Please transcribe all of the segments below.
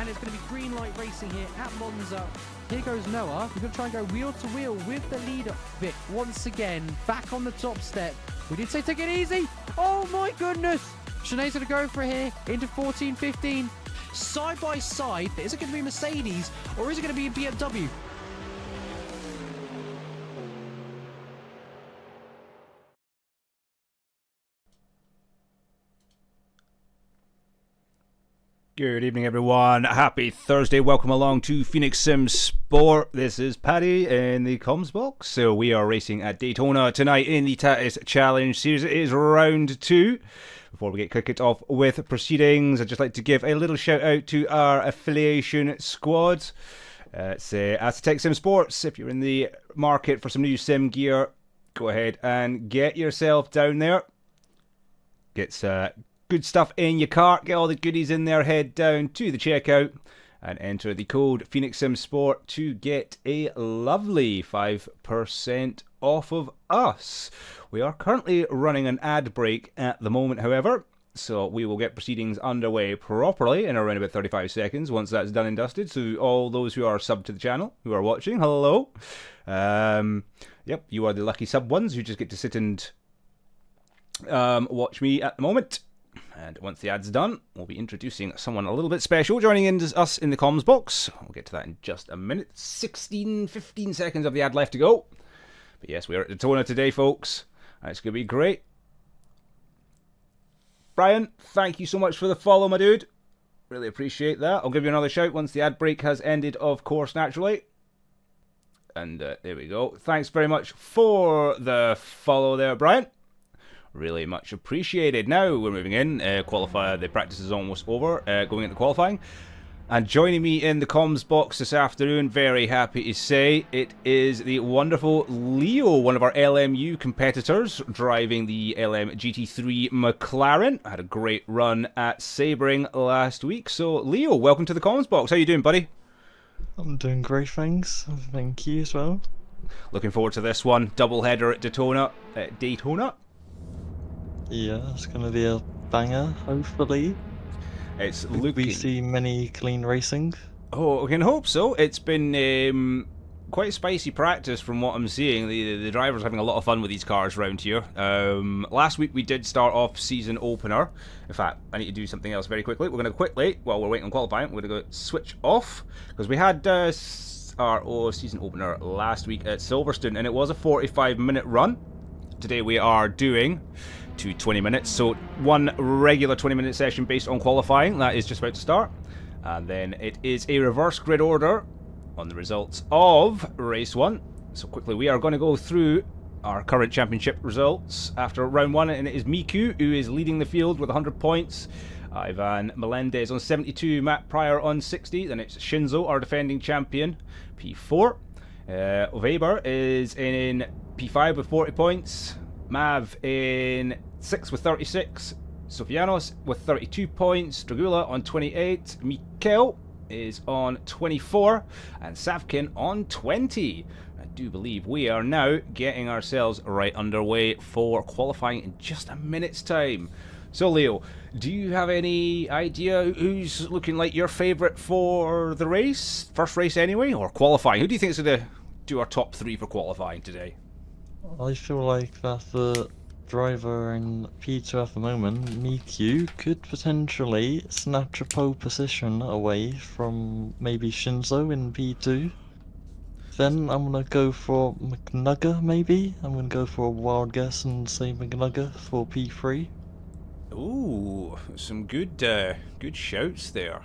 and it's going to be green light racing here at Monza. Here goes Noah. We're going to try and go wheel to wheel with the leader. Vic, once again, back on the top step. We did say take it easy. Oh my goodness. Sinead's going to go for it here into 14, 15. Side by side, is it going to be Mercedes or is it going to be a BMW? Good evening, everyone. Happy Thursday. Welcome along to Phoenix Sim Sport. This is Paddy in the comms box. So we are racing at Daytona tonight in the Tatuus Challenge Series. It is round 2. Before we get kicked off with proceedings, I'd just like to give a little shout out to our affiliation squad. It's Asetek Sim Sports. If you're in the market for some new sim gear, go ahead and get yourself down there. Get good stuff in your cart, get all the goodies in there, head down to the checkout and enter the code Phoenix Sim Sport to get a lovely 5% off of us. We are currently running an ad break at the moment, however, so we will get proceedings underway properly in around about 35 seconds once that's done and dusted. So all those who are subbed to the channel, who are watching, hello. Yep, you are the lucky sub ones who just get to sit and watch me at the moment. And once the ad's done, we'll be introducing someone a little bit special joining in us in the comms box. We'll get to that in just a minute. 15 seconds of the ad left to go. But yes, we're at Daytona today, folks. And it's going to be great. Brian, thank you so much for the follow, my dude. Really appreciate that. I'll give you another shout once the ad break has ended, of course, naturally. And there we go. Thanks very much for the follow there, Brian. Really much appreciated. Now we're moving in. Qualifier, the practice is almost over. Going into qualifying. And joining me in the comms box this afternoon, very happy to say, it is the wonderful Leo, one of our LMU competitors, driving the LM GT3 McLaren. Had a great run at Sebring last week. So, Leo, welcome to the comms box. How you doing, buddy? I'm doing great, thanks. Thank you as well. Looking forward to this one. Double header at Daytona. Yeah, it's going to be a banger, hopefully. It's Will looking... we see many clean racing? Oh, I can hope so. It's been quite spicy practice from what I'm seeing. The drivers are having a lot of fun with these cars around here. Last week we did start off season opener. In fact, I need to do something else very quickly. We're going to quickly, while we're waiting on qualifying, we're going to go switch off. Because we had our season opener last week at Silverstone, and it was a 45-minute run. Today we are doing 20 minutes, so one regular 20-minute session based on qualifying. That is just about to start, and then it is a reverse grid order on the results of race 1. So quickly we are going to go through our current championship results after round 1, and it is Miku who is leading the field with 100 points. Ivan Melendez on 72, Matt Pryor on 60, then it's Shinzo, our defending champion, P4. Weber is in P5 with 40 points. Mav in 6th with 36. Sofianos with 32 points. Dragula on 28. Mikel is on 24. And Savkin on 20. I do believe we are now getting ourselves right underway for qualifying in just a minute's time. So, Leo, do you have any idea who's looking like your favourite for the race? First race anyway, or qualifying? Who do you think is going to do our top 3 for qualifying today? I feel like that the driver in P2 at the moment, Miku, could potentially snatch a pole position away from maybe Shinzo in P2. Then I'm going to go for McNugger, maybe. I'm going to go for a wild guess and say McNugger for P3. Ooh, some good shouts there.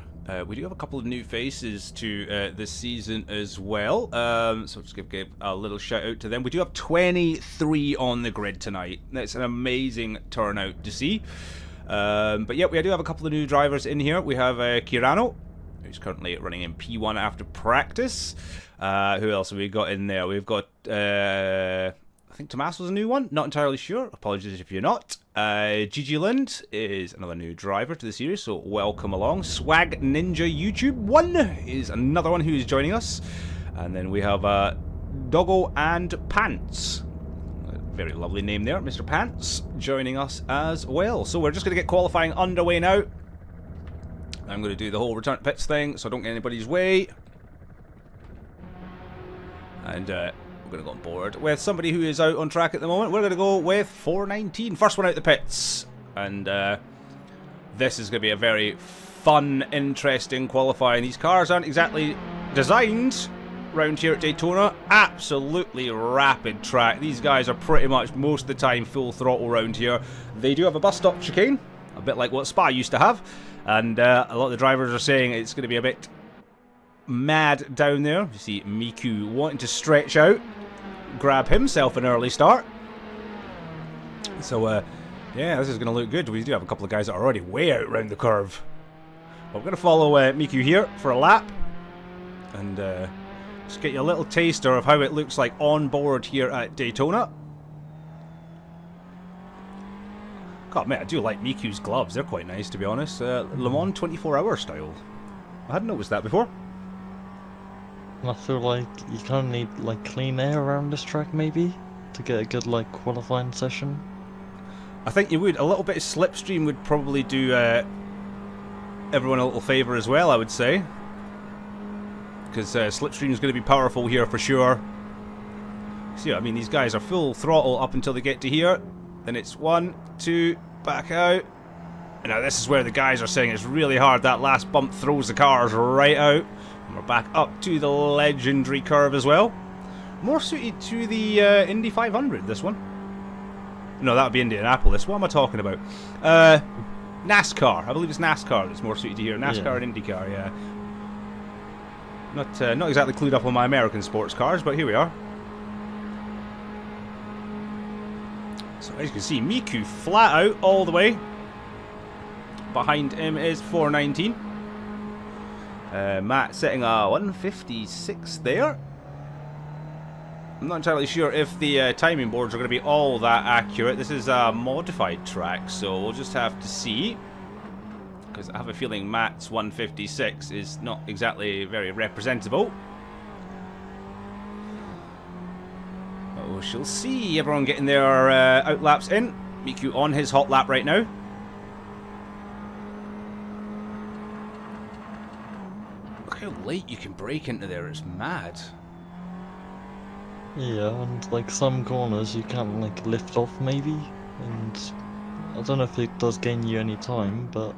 We do have a couple of new faces to this season as well, so just give a little shout out to them. We do have 23 on the grid tonight. That's an amazing turnout to see. But yeah, we do have a couple of new drivers in here. We have Kirano, who's currently running in P1 after practice. Who else have we got in there? We've got I think Tommaso's a new one, not entirely sure. Apologies if you're not. Gigi Lind is another new driver to the series, so welcome along. Swag Ninja YouTube 1 is another one who is joining us. And then we have Doggo and Pants. A very lovely name there, Mr. Pants, joining us as well. So we're just going to get qualifying underway now. I'm going to do the whole return to pits thing so I don't get anybody's way. And we're going to go on board with somebody who is out on track at the moment. We're going to go with 419. First one out the pits. And this is going to be a very fun, interesting qualifying. These cars aren't exactly designed round here at Daytona. Absolutely rapid track. These guys are pretty much most of the time full throttle round here. They do have a bus stop chicane, a bit like what Spa used to have. And a lot of the drivers are saying it's going to be a bit mad down there. You see Miku wanting to stretch out, grab himself an early start. So, yeah, this is going to look good. We do have a couple of guys that are already way out round the curve. But we're going to follow Miku here for a lap. And just get you a little taster of how it looks like on board here at Daytona. God, man, I do like Miku's gloves. They're quite nice, to be honest. Le Mans 24-hour style. I hadn't noticed that before. I feel like you kind of need like clean air around this track, maybe, to get a good like qualifying session. I think you would. A little bit of slipstream would probably do everyone a little favour as well, I would say. Because slipstream is going to be powerful here for sure. See, I mean, these guys are full throttle up until they get to here. Then it's 1, 2, back out. And now this is where the guys are saying it's really hard. That last bump throws the cars right out. And we're back up to the legendary curve as well. More suited to the Indy 500, this one. No, that would be Indianapolis. What am I talking about? NASCAR. I believe it's NASCAR that's more suited to here. NASCAR and IndyCar, yeah. Not exactly clued up on my American sports cars, but here we are. So as you can see, Miku flat out all the way. Behind him is 419. Matt setting a 156 there. I'm not entirely sure if the timing boards are going to be all that accurate. This is a modified track, so we'll just have to see. Because I have a feeling Matt's 156 is not exactly very representable. Oh, she'll see. Everyone getting their outlaps in. Miku on his hot lap right now. Look how late you can break into there. It's mad. Yeah, and like some corners you can't like lift off maybe, and I don't know if it does gain you any time, but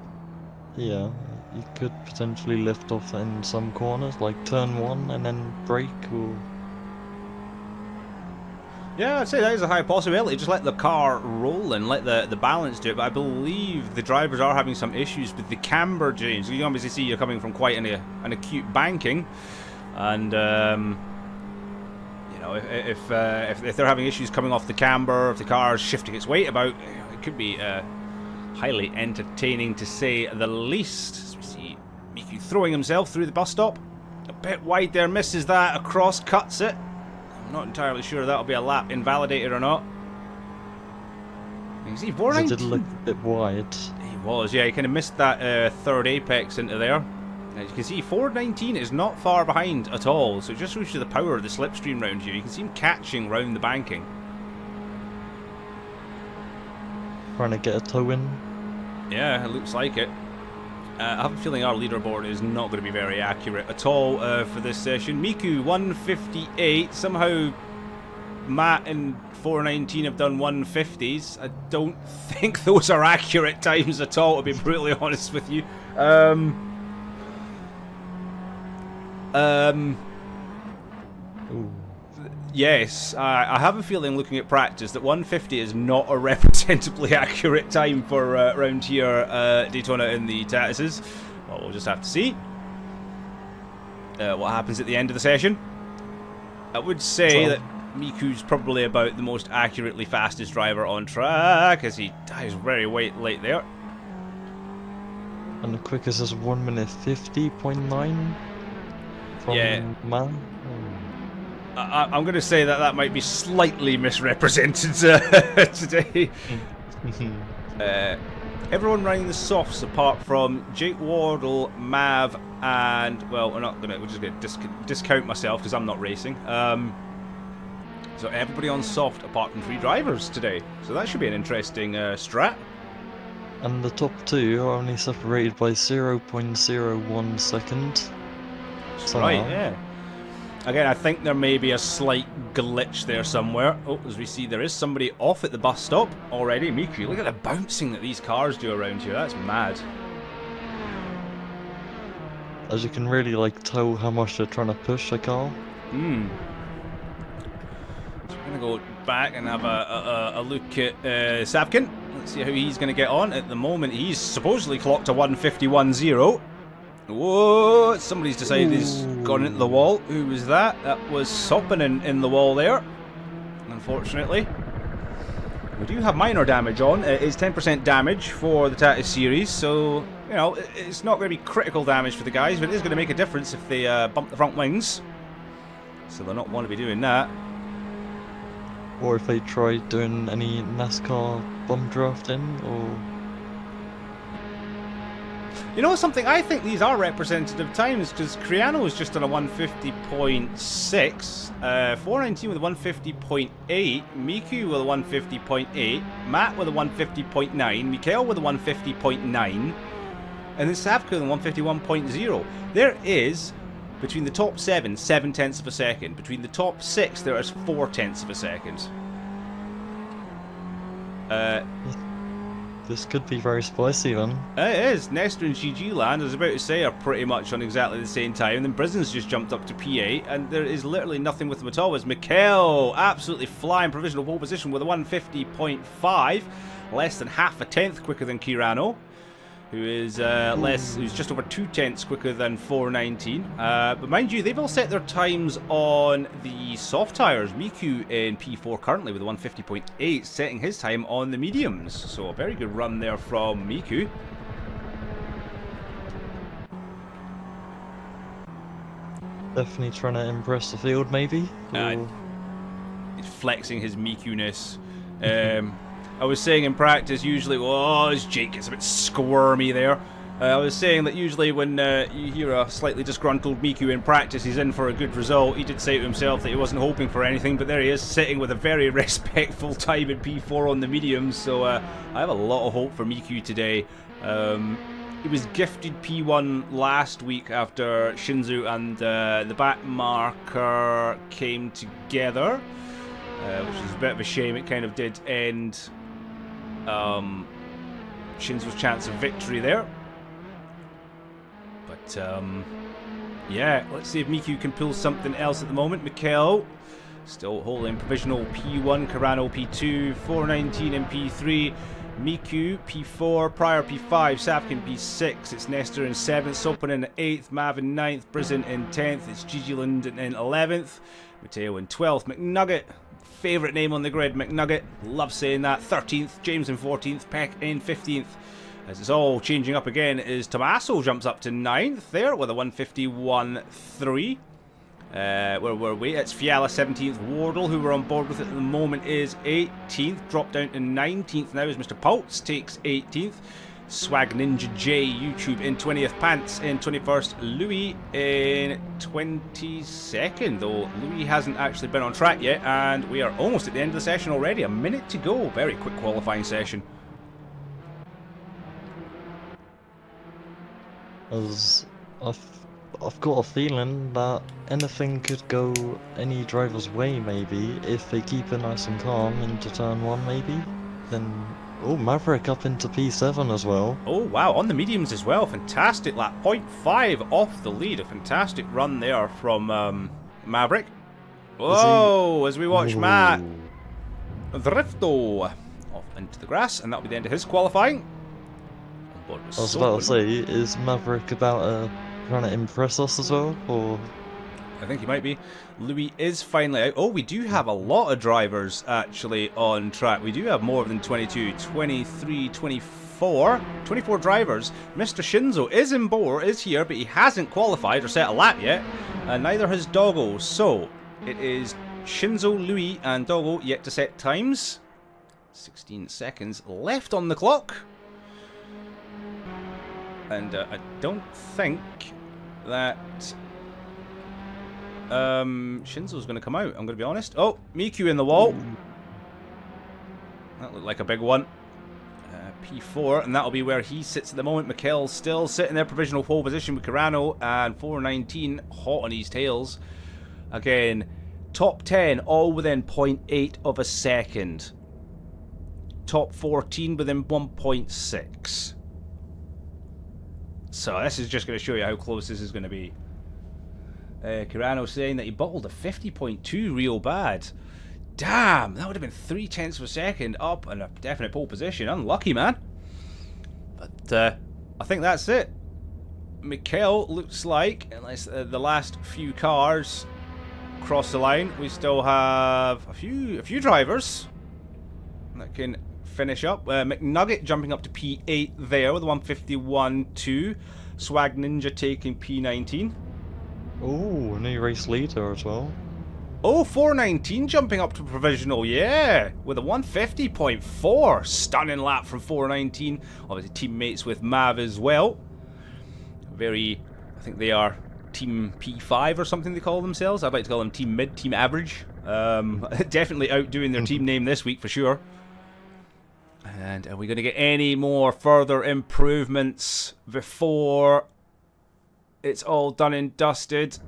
yeah, you could potentially lift off in some corners, like turn 1 and then brake, or... Yeah, I'd say that is a high possibility. Just let the car roll and let the balance do it. But I believe the drivers are having some issues with the camber change. You can obviously see you're coming from quite an acute banking, and you know, if they're having issues coming off the camber, if the car's shifting its weight about, it could be highly entertaining to say the least. As we see Miku throwing himself through the bus stop, a bit wide there, misses that across, cuts it. I'm not entirely sure that'll be a lap invalidated or not. You can see 419. It did look a bit wide. He was, yeah. He kind of missed that third apex into there. As you can see, 419 is not far behind at all, so it just shows you the power of the slipstream round here. You can see him catching round the banking. Trying to get a toe in. Yeah, it looks like it. I have a feeling our leaderboard is not going to be very accurate at all for this session. Miku 158. Somehow Matt and 419 have done 150s. I don't think those are accurate times at all, to be brutally honest with you. Ooh. Yes, I have a feeling looking at practice that 150 is not a representably accurate time for around here Daytona in the Tatuus. Well, we'll just have to see what happens at the end of the session. I would say that Miku's probably about the most accurately fastest driver on track, as he dies very late there. And the quickest is 1 minute 50.9 from Man. I'm going to say that might be slightly misrepresented today. Everyone running the softs apart from Jake Wardle, Mav, and, well, we're just going to discount myself because I'm not racing. So everybody on soft apart from 3 drivers today. So that should be an interesting strat. And the top two are only separated by 0.01 second. Right, Somehow. yeah. Again, I think there may be a slight glitch there somewhere. Oh, as we see, there is somebody off at the bus stop already. Miku, look at the bouncing that these cars do around here. That's mad. As you can really like tell how much they're trying to push the car. So we're going to go back and have a look at Savkin. Let's see how he's going to get on. At the moment, he's supposedly clocked a 151.0. Whoa, somebody's decided he's gone into the wall. Who was that? That was Soppinen in the wall there, unfortunately. We do have minor damage on. It is 10% damage for the Tatuus series, so, you know, it's not going to be critical damage for the guys, but it is going to make a difference if they bump the front wings. So they'll not want to be doing that. Or if they try doing any NASCAR bum drafting, or... You know something? I think these are representative times, because Criano is just on a 150.6, 419 with a 150.8, Miku with a 150.8, Matt with a 150.9, Mikael with a 150.9, and then Savka with a 151.0. There is, between the top 7, 7/10 of a second. Between the top 6, there is 4/10 of a second. This could be very spicy then. It is. Nestor and GG Land, I was about to say, are pretty much on exactly the same time. Then Brisen's just jumped up to P8, and there is literally nothing with them at all. As Mikkel absolutely flying provisional pole position with a 150.5, less than half a tenth quicker than Kirano, who is who's just over 2/10 quicker than 419. But mind you, they've all set their times on the soft tyres. Miku in P4 currently with a 150.8, setting his time on the mediums. So a very good run there from Miku. Definitely trying to impress the field, maybe? He's flexing his Miku-ness. I was saying in practice, usually, oh, as Jake gets a bit squirmy there. I was saying that usually when you hear a slightly disgruntled Miku in practice, he's in for a good result. He did say to himself that he wasn't hoping for anything, but there he is, sitting with a very respectful time in P4 on the mediums. So I have a lot of hope for Miku today. He was gifted P1 last week after Shinzo and the back marker came together, which is a bit of a shame. It kind of did end Shinzo's chance of victory there. But yeah, let's see if Miku can pull something else at the moment. Mikkel still holding provisional P1, Carano P2, 419 in P3, Miku P4, Pryor P5, Sapkin P6, it's Nestor in 7th, Sopan in 8th, Mav in 9th, Brisen in 10th, it's Gigiland in 11th, Mateo in 12th, McNugget, favourite name on the grid, McNugget, love saying that, 13th, James in 14th, Peck in 15th. As it's all changing up again, is Tommaso jumps up to 9th there with a 151.3. Where were we? It's Fiala 17th. Wardle, who we're on board with at the moment, is 18th. Dropped down to 19th now as Mr. Pultz takes 18th. Swag Ninja J YouTube in 20th. Pants in 21st. Louis in 22nd, though Louis hasn't actually been on track yet, and we are almost at the end of the session already. A minute to go. Very quick qualifying session. As I've got a feeling that anything could go any driver's way, maybe, if they keep it nice and calm into turn 1, maybe. Then, oh, Maverick up into P7 as well. Oh, wow, on the mediums as well. Fantastic lap. 0.5 off the lead. A fantastic run there from Maverick. Whoa, as we watch Matt Drifto off into the grass, and that'll be the end of his qualifying. I was about to say, is Maverick about trying to impress us as well, or...? I think he might be. Louis is finally out. Oh, we do have a lot of drivers actually on track. We do have more than 22, 23, 24 drivers. Mr. Shinzo is here, but he hasn't qualified or set a lap yet, and neither has Doggo. So it is Shinzo, Louis, and Doggo yet to set times. 16 seconds left on the clock. And I don't think that Shinzo's going to come out, I'm going to be honest. Oh, Miku in the wall. That looked like a big one. P4, and that'll be where he sits at the moment. Mikkel's still sitting there, provisional pole position with Carano, and 419 hot on his tails. Again, top 10 all within 0.8 of a second. Top 14 within 1.6. So this is just going to show you how close this is going to be. Carano saying that he bottled a 50.2 real bad. Damn, that would have been 0.3 of a second up and a definite pole position. Unlucky, man. But I think that's it. Mikkel looks like, unless the last few cars cross the line, we still have a few drivers that can finish up. McNugget jumping up to P8 there with 151.2. Swag Ninja taking P19. Oh, new race leader as well. Oh, 419 jumping up to provisional, yeah, with a 150.4. Stunning lap from 419. Obviously teammates with Mav as well. I think they are Team P5 or something they call themselves. I'd like to call them Team Mid, Team Average. Definitely outdoing their team name this week for sure. And are we going to get any more further improvements before it's all done and dusted?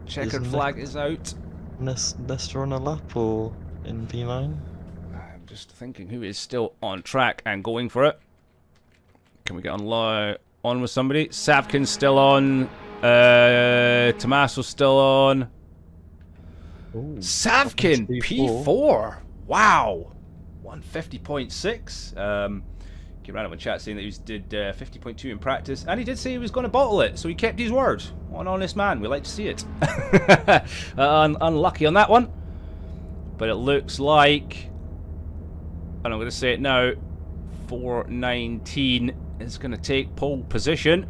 Checkered flag is out. Nester on a lap or in P9? I'm just thinking who is still on track and going for it. Can we get on with somebody? Savkin's still on. Tommaso's still on. Ooh, Savkin P4. Wow. 150.6. Carano in chat saying that he did 50.2 in practice, and he did say he was going to bottle it, so he kept his word. What an honest man. We like to see it. Unlucky on that one, but it looks like, and I'm going to say it now, 419 is going to take pole position.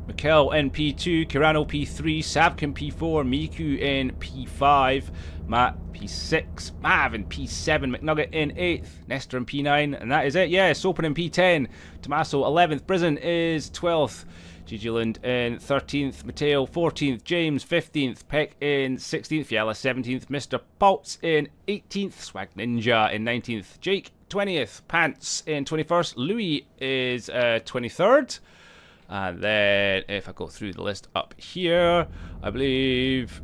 Mikkel in P2, Carano P3, Savkin P4, Miku in P5, Matt P6, Mav in P7, McNugget in 8th, Nestor in P9, and that is it. Yes, Open in P10, Tommaso 11th, Brisen is 12th, Gigiland in 13th, Matteo 14th, James 15th, Peck in 16th, Yalla 17th, Mr. Pultz in 18th, Swag Ninja in 19th, Jake 20th, Pants in 21st, Louis is 23rd. And then, if I go through the list up here, I believe...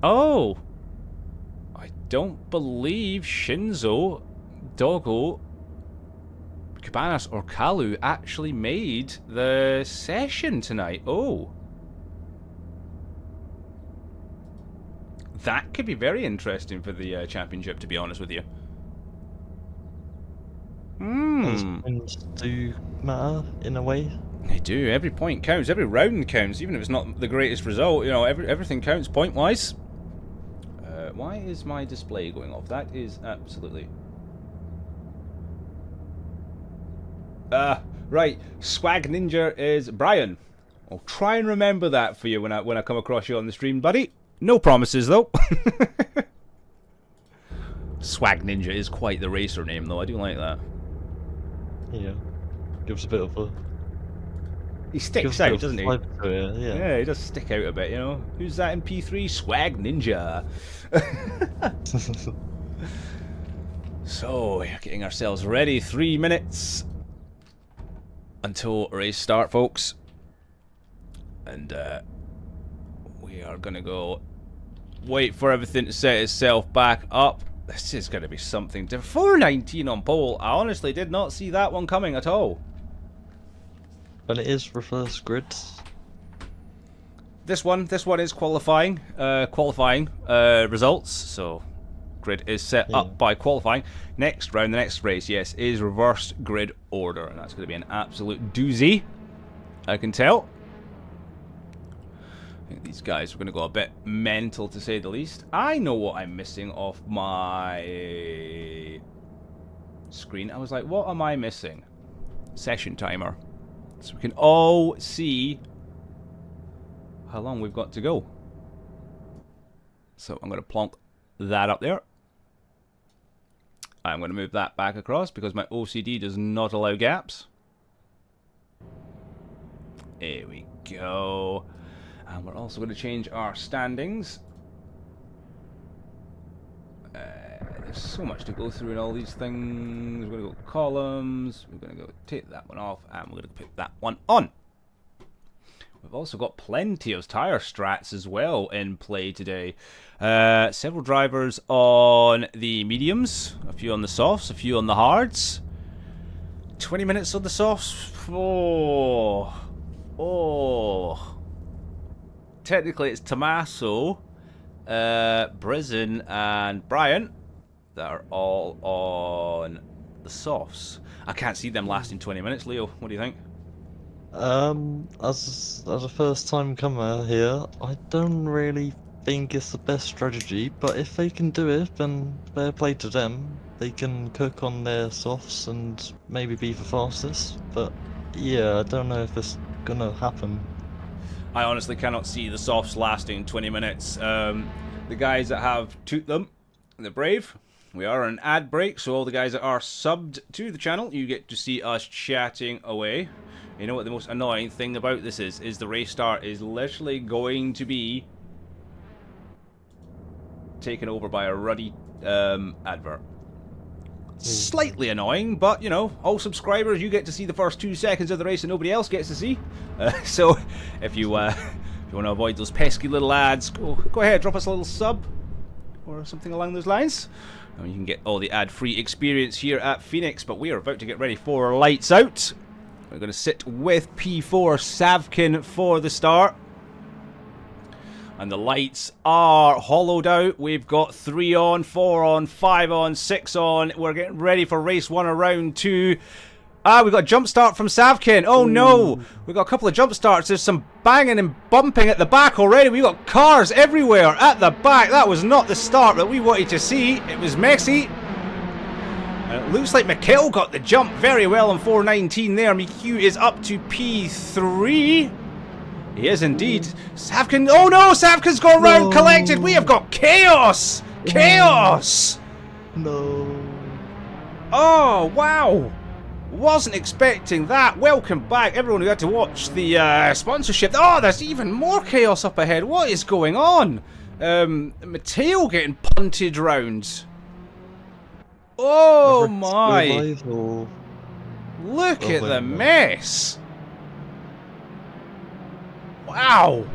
Oh! I don't believe Shinzo, Doggo, Cabanas, or Kalu actually made the session tonight. Oh! That could be very interesting for the championship, to be honest with you. Wins do matter in a way. They do. Every point counts. Every round counts, even if it's not the greatest result. You know, everything counts point-wise. Why is my display going off? That is absolutely... right. Swag Ninja is Brian. I'll try and remember that for you when I come across you on the stream, buddy. No promises, though. Swag Ninja is quite the racer name, though. I do like that. Yeah, gives a bit of a... He sticks out, doesn't he? Yeah, he does stick out a bit, you know. Who's that in P3? Swag Ninja. So, getting ourselves ready. 3 minutes until race start, folks. And we are going to go wait for everything to set itself back up. This is going to be something. 419 on pole. I honestly did not see that one coming at all. And it is reverse grids. This one is qualifying results. So grid is set up by qualifying. Next round, the next race, yes, is reverse grid order, and that's going to be an absolute doozy. I can tell. I think these guys are going to go a bit mental, to say the least. I know what I'm missing off my screen. I was like, what am I missing? Session timer. So we can all see how long we've got to go. So I'm going to plonk that up there. I'm going to move that back across because my OCD does not allow gaps. There we go. And we're also going to change our standings. There's so much to go through in all these things. We're going to go columns. We're going to go take that one off, and we're going to put that one on. We've also got plenty of tyre strats as well in play today. Several drivers on the mediums, a few on the softs, a few on the hards. 20 minutes on the softs. Oh. Technically it's Tommaso, Brizzen and Bryant that are all on the softs. I can't see them lasting 20 minutes. Leo, what do you think? As a first time comer here, I don't really think it's the best strategy, but if they can do it, then fair play to them. They can cook on their softs and maybe be the fastest, but yeah, I don't know if it's gonna happen. I honestly cannot see the softs lasting 20 minutes. The guys that have toot them, they're brave. We are on an ad break, so all the guys that are subbed to the channel, you get to see us chatting away. You know what the most annoying thing about this is the race start is literally going to be taken over by a ruddy advert. Slightly annoying, but you know, all subscribers, you get to see the first 2 seconds of the race and nobody else gets to see. So if you want to avoid those pesky little ads, go ahead, drop us a little sub or something along those lines. And you can get all the ad-free experience here at Phoenix. But we are about to get ready for lights out. We're going to sit with P4 Savkin for the start. And the lights are hollowed out. We've got 3 on, 4 on, 5 on, 6 on. We're getting ready for race 1 of round 2. We've got a jump start from Savkin. Oh no! We've got a couple of jump starts. There's some banging and bumping at the back already. We've got cars everywhere at the back. That was not the start that we wanted to see. It was messy. It looks like Mikkel got the jump very well on 419 there. McHugh is up to P3. He is indeed. Savkin. Oh no! Savkin's gone round collected. We have got chaos! Chaos! No. Oh, wow! Wasn't expecting that. Welcome back, everyone who had to watch the sponsorship. Oh, there's even more chaos up ahead. What is going on? Matteo getting punted round. Oh my! Revival. Look at the mess. Wow.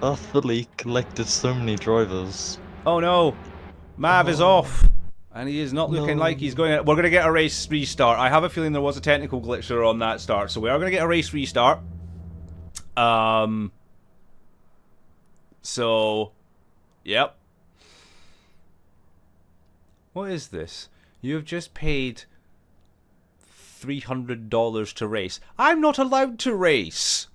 Utterly collected so many drivers. Oh no. Mav is off. And he is not looking like he's going. We're going to get a race restart. I have a feeling there was a technical glitch there on that start, so we are going to get a race restart. So, yep. What is this? You have just paid $300 to race. I'm not allowed to race.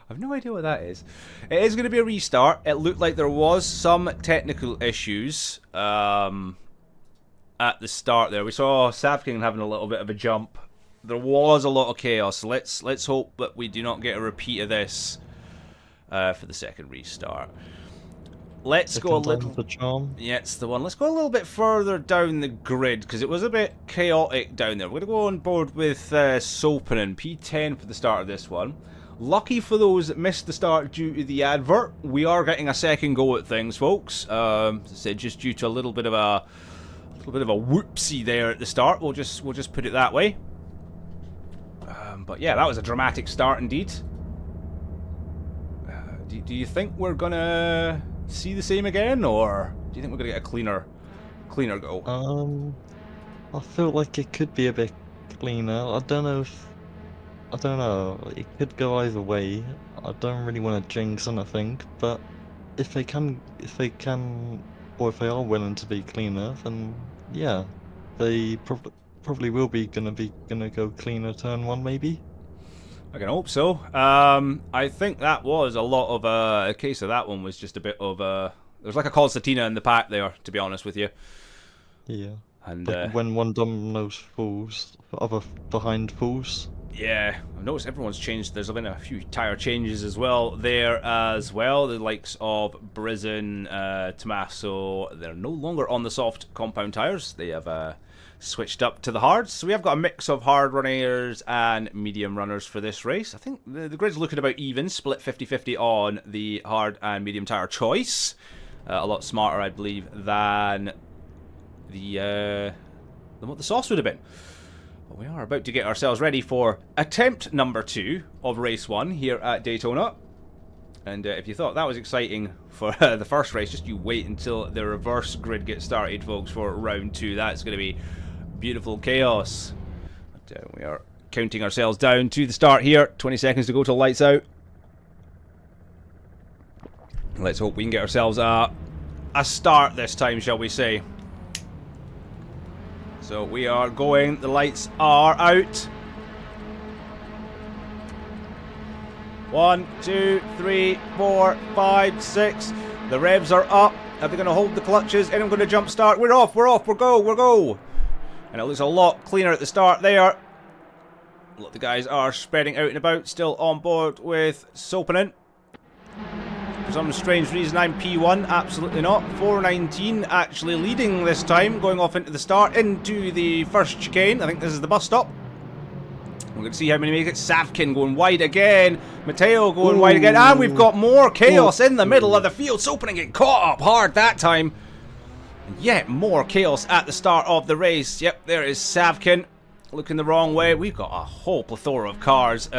I've no idea what that is. It is going to be a restart. It looked like there was some technical issues at the start there. We saw Savkin having a little bit of a jump. There was a lot of chaos. Let's hope that we do not get a repeat of this for the second restart. Let's go a little. Yeah, it's the one. Let's go a little bit further down the grid because it was a bit chaotic down there. We're going to go on board with Sopanen, P10 for the start of this one. Lucky for those that missed the start due to the advert, we are getting a second go at things, folks. As I said, just due to a little bit of a whoopsie there at the start. We'll just put it that way. But yeah, that was a dramatic start indeed. Do you think we're gonna see the same again, or do you think we're gonna get a cleaner go? I feel like it could be a bit cleaner. I don't know. It could go either way. I don't really want to jinx anything, but if they can, or if they are willing to be cleaner, then yeah, they probably will be gonna go cleaner turn 1 maybe. I can hope so. I think that was a lot of a case of that one was just a bit of there's like a concertina in the pack there, to be honest with you. Yeah. And like when one dominoes falls, the other behind falls. Yeah, I've noticed everyone's changed. There's been a few tyre changes as well there as well. The likes of Brizzen, Tommaso, they're no longer on the soft compound tyres. They have switched up to the hards. So we have got a mix of hard runners and medium runners for this race. I think the grid's looking about even, split 50-50 on the hard and medium tyre choice. A lot smarter, I believe, than what the sauce would have been. But we are about to get ourselves ready for attempt number 2 of race 1 here at Daytona. And if you thought that was exciting for the first race, just you wait until the reverse grid gets started, folks, for round 2. That's going to be beautiful chaos. But, we are counting ourselves down to the start here. 20 seconds to go till lights out. Let's hope we can get ourselves a start this time, shall we say. So we are going. The lights are out. 1, 2, 3, 4, 5, 6. The revs are up. Are they going to hold the clutches? Anyone going to jump start? We're off. We're off. We're go. And it looks a lot cleaner at the start there. A lot of the guys are spreading out and about. Still on board with Sopanen. For some strange reason, I'm P1. Absolutely not. 419 actually leading this time. Going off into the start. Into the first chicane. I think this is the bus stop. We're going to see how many make it. Savkin going wide again. Matteo going wide again. And we've got more chaos in the middle of the field. Sopanen getting caught up hard that time. And yet more chaos at the start of the race. Yep, there is Savkin. Looking the wrong way. We've got a whole plethora of cars.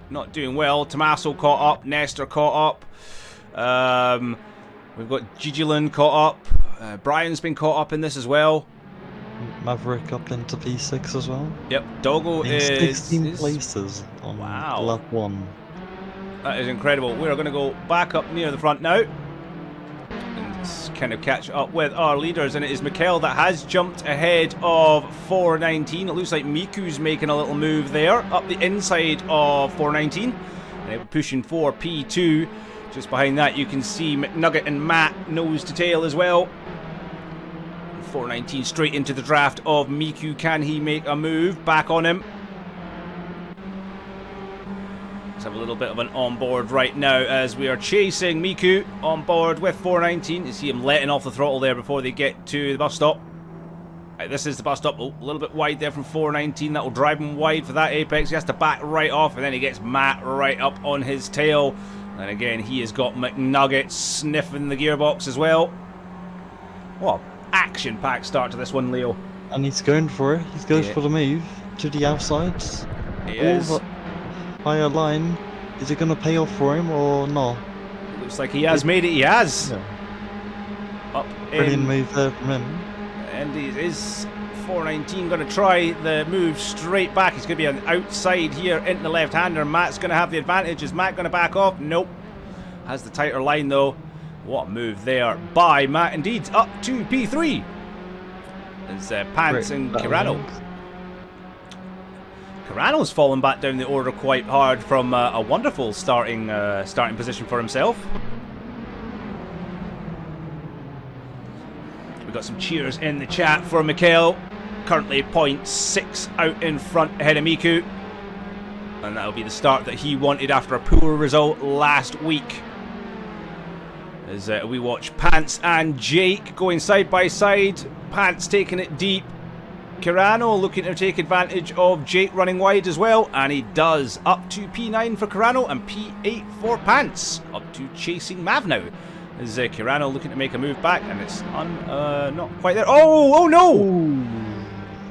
Not doing well. Tommaso caught up. Nestor caught up. We've got Gigilan caught up. Brian's been caught up in this as well. Maverick up into P6 as well. Yep, Doggo is 16 places on lap 1. That is incredible. We're going to go back up near the front now and kind of catch up with our leaders, and it is Mikkel that has jumped ahead of 419. It looks like Miku's making a little move there up the inside of 419, and they're pushing for P2. Just behind that you can see McNugget and Matt nose to tail as well. 419 straight into the draft of Miku. Can he make a move? Back on him. Let's have a little bit of an onboard right now as we are chasing Miku on board with 419. You see him letting off the throttle there before they get to the bus stop. Right, this is the bus stop. Oh, a little bit wide there from 419. That will drive him wide for that apex. He has to back right off, and then he gets Matt right up on his tail. And again, he has got McNugget sniffing the gearbox as well. What action-packed start to this one, Leo. And he's going for it. He goes for the move to the outsides. He is. Higher line. Is it going to pay off for him or not? Looks like he has made it. He has. Yeah. Up Brilliant in, move there from him. And he is 419 going to try the move straight back. He's going to be on the outside here into the left-hander. Matt's going to have the advantage. Is Matt going to back off? Nope. Has the tighter line though. What a move there by Matt indeed. Up to P3. It's Pants and Carano. Carano's fallen back down the order quite hard from a wonderful starting position for himself. We've got some cheers in the chat for Mikkel. Currently 0.6 out in front ahead of Miku. And that'll be the start that he wanted after a poor result last week. As we watch Pants and Jake going side by side. Pants taking it deep. Carano looking to take advantage of Jake running wide as well. And he does. Up to P9 for Carano and P8 for Pants. Up to chasing Mav now. As Carano looking to make a move back. And it's not quite there. Oh no! Ooh.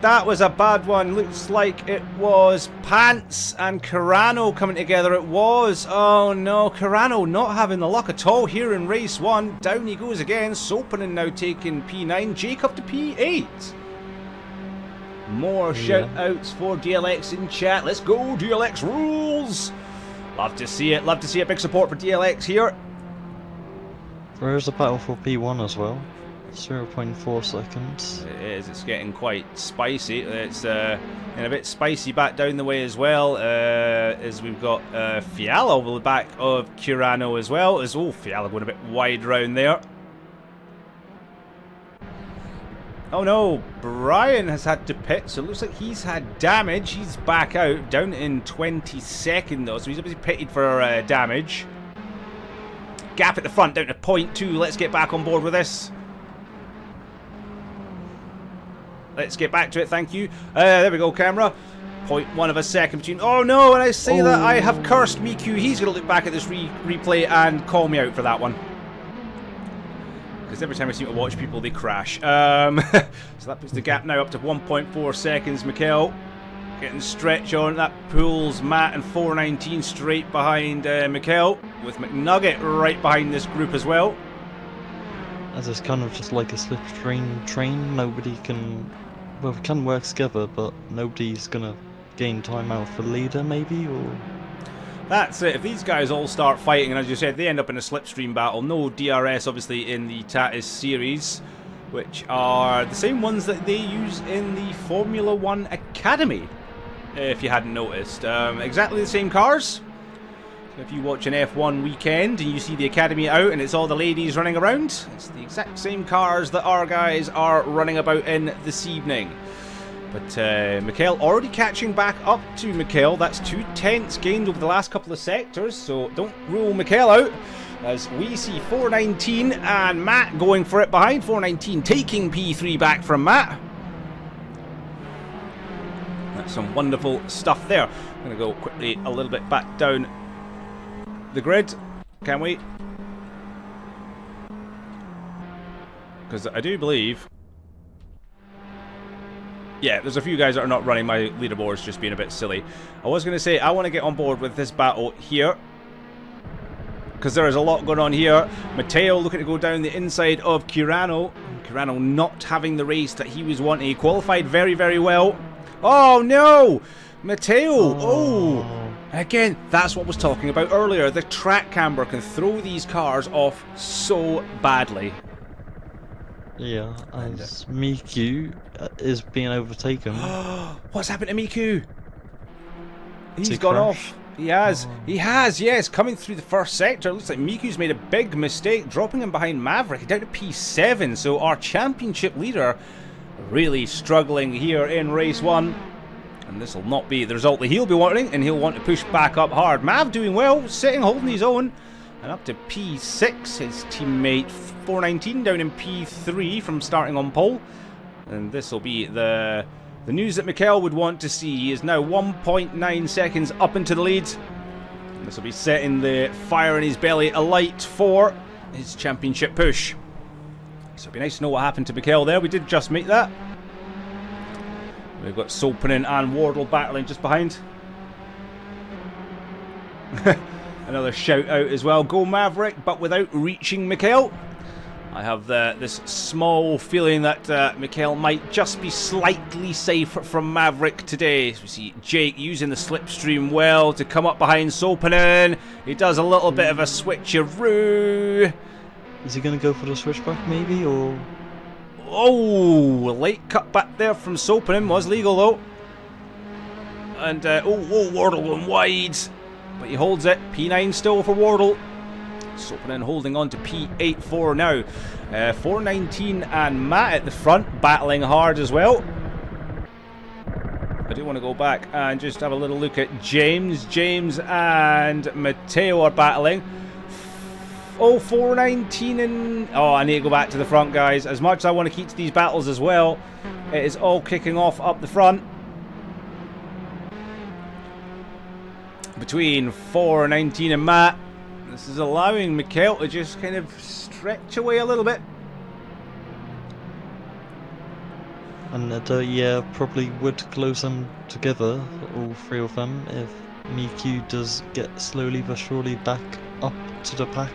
That was a bad one. Looks like it was Pants and Carano coming together. It was. Oh no, Carano not having the luck at all here in race 1. Down he goes again. Sopanen now taking P9. Jake up to P8. More shout outs for DLX in chat. Let's go, DLX rules. Love to see it. Love to see a big support for DLX here. There is a battle for P1 as well. 0.4 seconds. It is. It's getting quite spicy. It's and a bit spicy back down the way as well. As we've got Fiala over the back of Carano as well. As Fiala going a bit wide round there. Oh no, Brian has had to pit, so it looks like he's had damage. He's back out, down in 22nd though, so he's obviously pitted for damage. Gap at the front, down to 0.2. Let's get back on board with this. Let's get back to it, thank you. There we go, camera. 0.1 of a second between... Oh no, when I say that, I have cursed Miku. He's going to look back at this replay and call me out for that one. because every time I seem to watch people, they crash. So that puts the gap now up to 1.4 seconds. Mikel getting stretch on. That pulls Matt and 419 straight behind Mikel, with McNugget right behind this group as well. As it's kind of just like a slipstream train, nobody can... Well, we can work together, but nobody's gonna gain time out for leader, maybe, or... That's it. If these guys all start fighting, and as you said, they end up in a slipstream battle. No DRS, obviously, in the Tatuus series, which are the same ones that they use in the Formula 1 Academy, if you hadn't noticed. Exactly the same cars. If you watch an F1 weekend and you see the Academy out and it's all the ladies running around, it's the exact same cars that our guys are running about in this evening. But Mikel already catching back up to Mikel. That's 2 tenths gained over the last couple of sectors, so don't rule Mikel out. As we see 419 and Matt going for it behind. 419 taking P3 back from Matt. That's some wonderful stuff there. I'm going to go quickly a little bit back down the grid. Can we? Because I do believe... Yeah, there's a few guys that are not running. My leaderboard's just being a bit silly. I was going to say, I want to get on board with this battle here, because there is a lot going on here. Matteo looking to go down the inside of Kirano. Kirano not having the race that he was wanting. He qualified very, very well. Oh, no! Matteo! Oh! Again, that's what I was talking about earlier. The track camber can throw these cars off so badly. Yeah, as Miku is being overtaken. What's happened to Miku? He's he gone crash? off. He has. He has, yes. Coming through the first sector. Looks like Miku's made a big mistake, dropping him behind Maverick. Down to P7. So our championship leader really struggling here in race 1. And this will not be the result that he'll be wanting, and he'll want to push back up hard. Mav doing well, sitting, holding his own. And up to P6, his teammate 419 down in P3 from starting on pole. And this will be the news that Mikel would want to see. He is now 1.9 seconds up into the lead. And this will be setting the fire in his belly alight for his championship push. So it'd be nice to know what happened to Mikel there. We did just make that. We've got Sopanen and Wardle battling just behind. Another shout out as well. Go Maverick, but without reaching Mikel. I have this small feeling that Mikel might just be slightly safer from Maverick today. So we see Jake using the slipstream well to come up behind Sopanen. He does a little bit of a switcheroo. Is he going to go for the switchback maybe, or...? Oh, a late cut back there from Sopanen. Was legal though. And, Wardle going wide. But he holds it. P9 still for Wardle. Sopanen holding on to P8 for now. 419 and Matt at the front, battling hard as well. I do want to go back and just have a little look at James. James and Matteo are battling. Oh, 419 and... Oh, I need to go back to the front, guys. As much as I want to keep to these battles as well, it is all kicking off up the front. Between 419 and Matt. This is allowing Mikel to just kind of stretch away a little bit. And yeah, probably would close them together, all 3 of them, if Miku does get slowly but surely back up to the pack.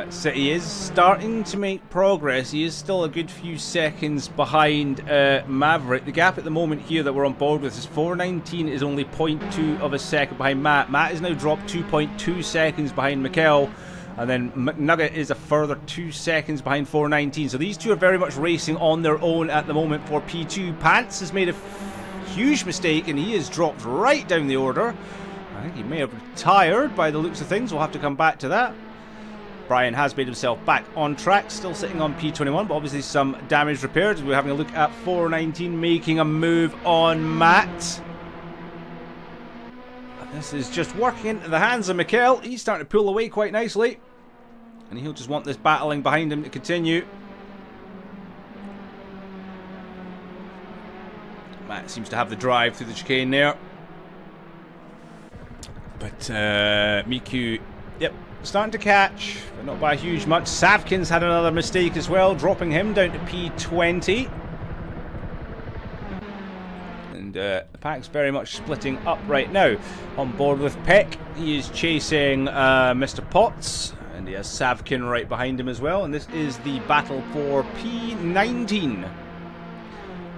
So he is starting to make progress. He is still a good few seconds behind Maverick. The gap at the moment here that we're on board with is 419 is only 0.2 of a second behind Matt. Matt has now dropped 2.2 seconds behind Mikel. And then McNugget is a further 2 seconds behind 419. So these two are very much racing on their own at the moment for P2. Pants has made a huge mistake and he has dropped right down the order. I think he may have retired by the looks of things. We'll have to come back to that. Brian has made himself back on track, still sitting on P21, but obviously some damage repaired. We're having a look at 419 making a move on Matt. And this is just working into the hands of Mikel. He's starting to pull away quite nicely. And he'll just want this battling behind him to continue. Matt seems to have the drive through the chicane there. But Miku, yep. starting to catch, but not by a huge much. Savkin's had another mistake as well, dropping him down to P20. And the pack's very much splitting up right now. On board with Peck, he is chasing Mr. Potts, and he has Savkin right behind him as well. And this is the battle for P19.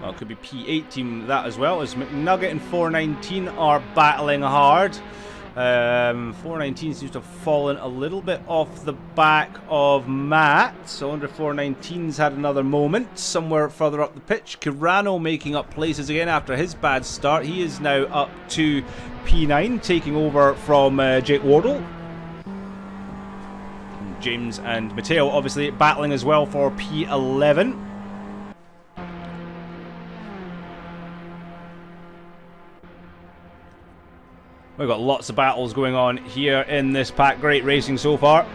Well, it could be P18 that as well, as McNugget and 419 are battling hard. 419 seems to have fallen a little bit off the back of Matt. So under 419's had another moment somewhere further up the pitch. Kirano making up places again after his bad start. He is now up to P9, taking over from Jake Wardle. James and Mateo obviously battling as well for P11. We've got lots of battles going on here in this pack. Great racing so far.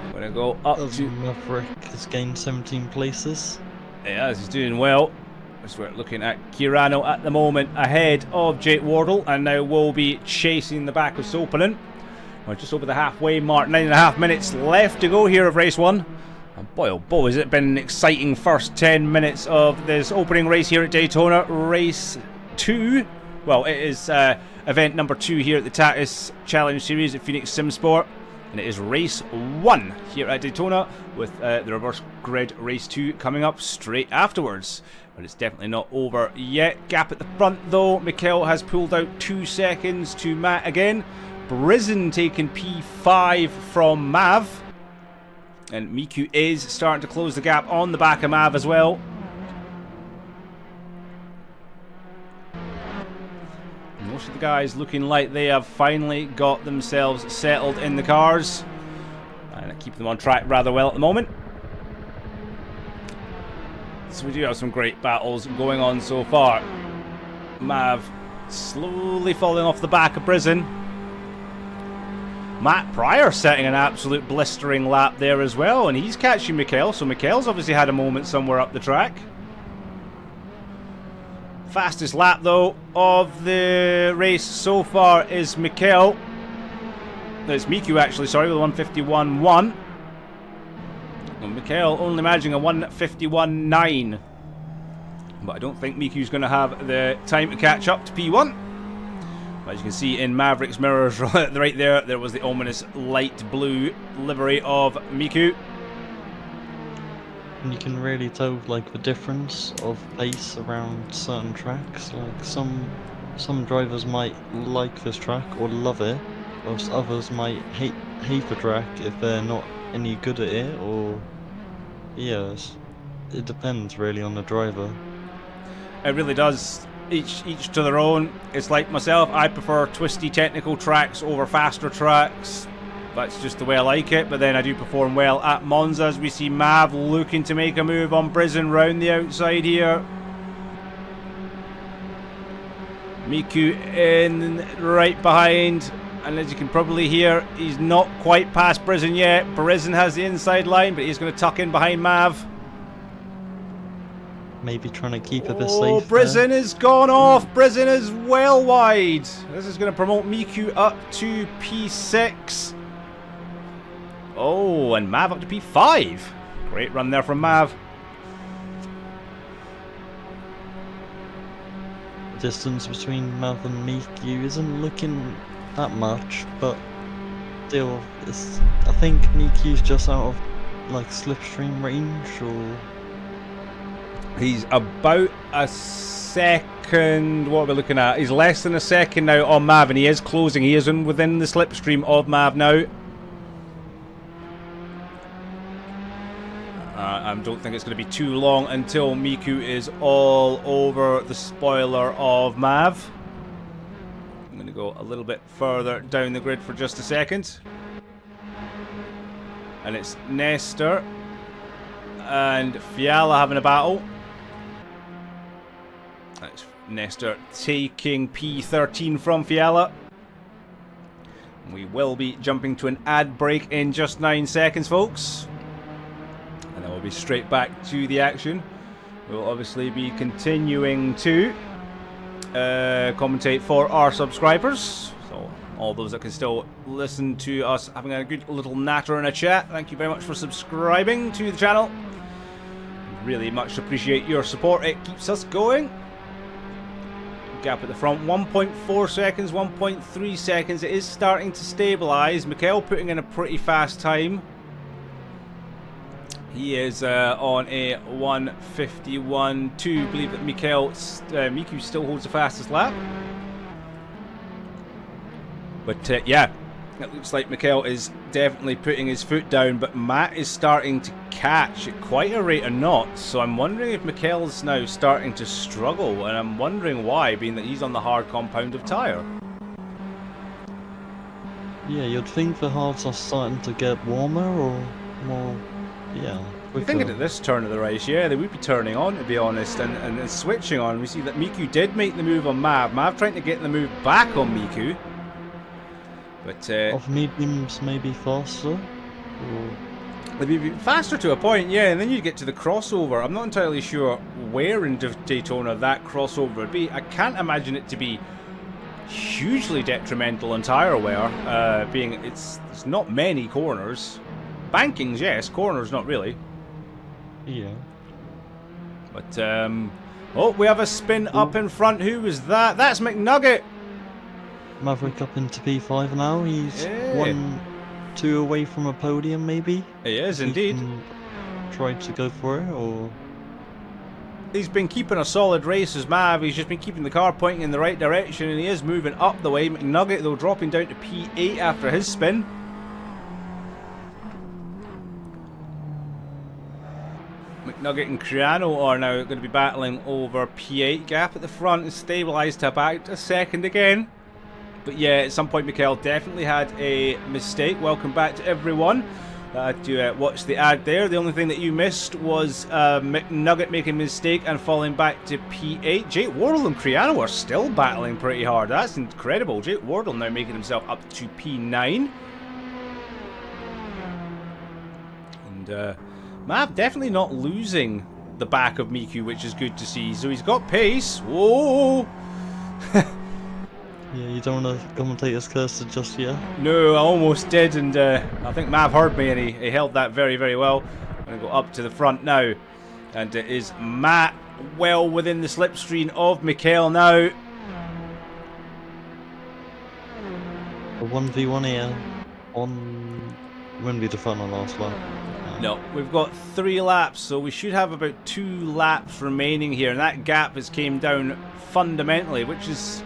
I'm going to go up to... Maverick has gained 17 places. Yeah, he's doing well. So we're looking at Kirano at the moment ahead of Jake Wardle, and now will be chasing the back of Sopanen. We're just over the halfway mark. 9.5 minutes left to go here of race 1. And boy, oh boy, has it been an exciting first 10 minutes of this opening race here at Daytona. Race 2. Well, it is event number 2 here at the Tatuus Challenge Series at Phoenix Simsport. And it is race 1 here at Daytona, with the reverse grid race 2 coming up straight afterwards. But it's definitely not over yet. Gap at the front though. Mikel has pulled out 2 seconds to Matt again. Brisen taking P5 from Mav. And Miku is starting to close the gap on the back of Mav as well. Most of the guys looking like they have finally got themselves settled in the cars, and keep them on track rather well at the moment. So we do have some great battles going on so far. Mav slowly falling off the back of Brisen. Matt Pryor setting an absolute blistering lap there as well, and he's catching Mikel, so Mikel's obviously had a moment somewhere up the track. Fastest lap though of the race so far is Mikel. No, it's Miku actually, sorry, with a 151.1. And Mikel only managing a 151.9. But I don't think Miku's going to have the time to catch up to P1. As you can see in Maverick's mirrors right there, there was the ominous light blue livery of Miku. And you can really tell like the difference of pace around certain tracks. Like some drivers might like this track or love it, whilst others might hate the track if they're not any good at it. Or yes, it depends really on the driver. It really does. Each to their own. It's like myself, I prefer twisty technical tracks over faster tracks. That's just the way I like it, but then I do perform well at Monza, as we see Mav looking to make a move on Brisen round the outside here. Miku in right behind, and as you can probably hear, he's not quite past Brisen yet. Brisen has the inside line, but he's going to tuck in behind Mav. Maybe trying to keep a bit safe. Brisen has gone off. Brisen is well wide. This is going to promote Miku up to P6. Oh, and Mav up to P5. Great run there from Mav. The distance between Mav and Miku isn't looking that much, but still, I think Miku's just out of like slipstream range, or he's about a second. What are we looking at? He's less than a second now on Mav, and he is closing. He is within the slipstream of Mav now. I don't think it's going to be too long until Miku is all over the spoiler of Mav. I'm going to go a little bit further down the grid for just a second. And it's Nestor and Fiala having a battle. That's Nestor taking P13 from Fiala. We will be jumping to an ad break in just 9 seconds, folks. And then we'll be straight back to the action. We'll obviously be continuing to commentate for our subscribers. So All those that can still listen to us having a good little natter in a chat, thank you very much for subscribing to the channel. Really much appreciate your support. It keeps us going. Gap at the front, 1.4 seconds, 1.3 seconds. It is starting to stabilise. Mikel putting in a pretty fast time. He is on a 1:51.2. Believe that Miku still holds the fastest lap. But yeah, it looks like Mikel is definitely putting his foot down, but Matt is starting to catch at quite a rate of knots. So I'm wondering if Mikel's now starting to struggle, and I'm wondering why, being that he's on the hard compound of tyre. Yeah, you'd think the halves are starting to get warmer or more, yeah, I quicker. think at this turn of the race, yeah, they would be turning on, to be honest, and switching on. We see that Miku did make the move on Mav. Mav trying to get the move back on Miku. But Of mediums maybe faster? Or... they'd be faster to a point, yeah, and then you get to the crossover. I'm not entirely sure where in Daytona that crossover would be. I can't imagine it to be hugely detrimental on tyre wear, being it's not many corners. Bankings, yes, corners not really. Yeah. But oh, we have a spin up in front. Who was that? That's McNugget. Maverick up into P5 now. He's Yeah. 1-2 away from a podium, maybe. He is He indeed. can try to go for it, or He's been keeping a solid race as Mav. He's just been keeping the car pointing in the right direction, and he is moving up the way. McNugget, though, dropping down to P8 after his spin. McNugget and Criano are now going to be battling over P8. Gap at the front is stabilised to about a second again. But yeah, at some point Mikel definitely had a mistake. Welcome back to everyone. To watch the ad there. The only thing that you missed was McNugget making a mistake and falling back to P8. Jake Wardle and Criano are still battling pretty hard. That's incredible. Jake Wardle now making himself up to P9. And Mav definitely not losing the back of Miku, which is good to see. So he's got pace. Whoa! yeah, you don't want to commentate his cursor just yet. No, I almost did, and I think Mav heard me, and he held that very, very well. I'm going to go up to the front now, and it is Matt well within the slipstream of Mikel now. A 1v1 here on... wouldn't be the front on last lap. No, we've got 3 laps, so we should have about 2 laps remaining here, and that gap has came down fundamentally, which is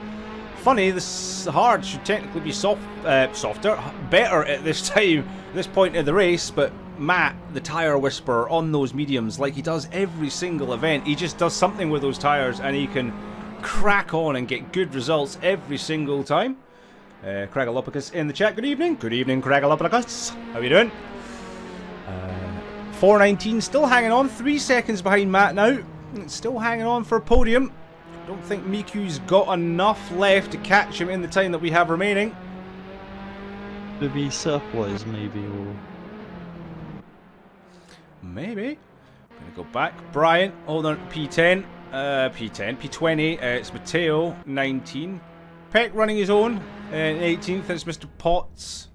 funny. This hard should technically be softer, better at this time, this point of the race, but Matt, the tyre whisperer, on those mediums, like he does every single event, he just does something with those tyres, and he can crack on and get good results every single time. Cragalopicus in the chat, good evening. Good evening, Cragalopicus. How are you doing? 4:19, still hanging on, 3 seconds behind Matt now. Still hanging on for a podium. Don't think Miku's got enough left to catch him in the time that we have remaining. Maybe setup-wise, maybe, or... Maybe. Gonna go back. Brian, hold on, P10. P20. It's Matteo, 19. Peck running his own, 18th. It's Mr. Potts.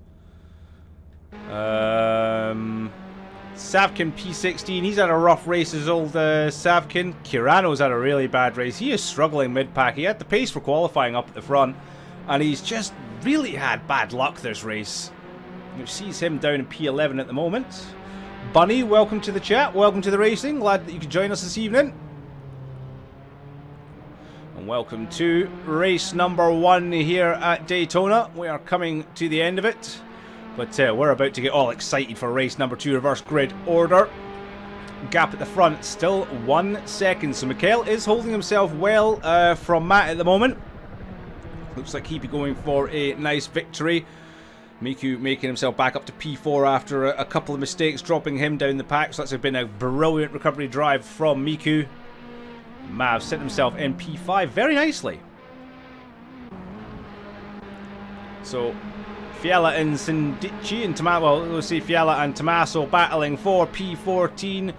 Savkin P16, he's had a rough race as old Savkin. Kirano's had a really bad race. He is struggling mid-pack. He had the pace for qualifying up at the front, and he's just really had bad luck this race. You sees him down in P11 at the moment. Bunny, welcome to the chat. Welcome to the racing. Glad that you could join us this evening. And welcome to race number 1 here at Daytona. We are coming to the end of it. But we're about to get all excited for race number 2, reverse grid order. Gap at the front, still 1 second. So Mikel is holding himself well from Matt at the moment. Looks like he'd be going for a nice victory. Miku making himself back up to P4 after a couple of mistakes, dropping him down the pack. So that's been a brilliant recovery drive from Miku. Mav set himself in P5 very nicely. So Fiala and Sindici and Tommaso, well, we'll see Fiala and Tommaso battling for P14.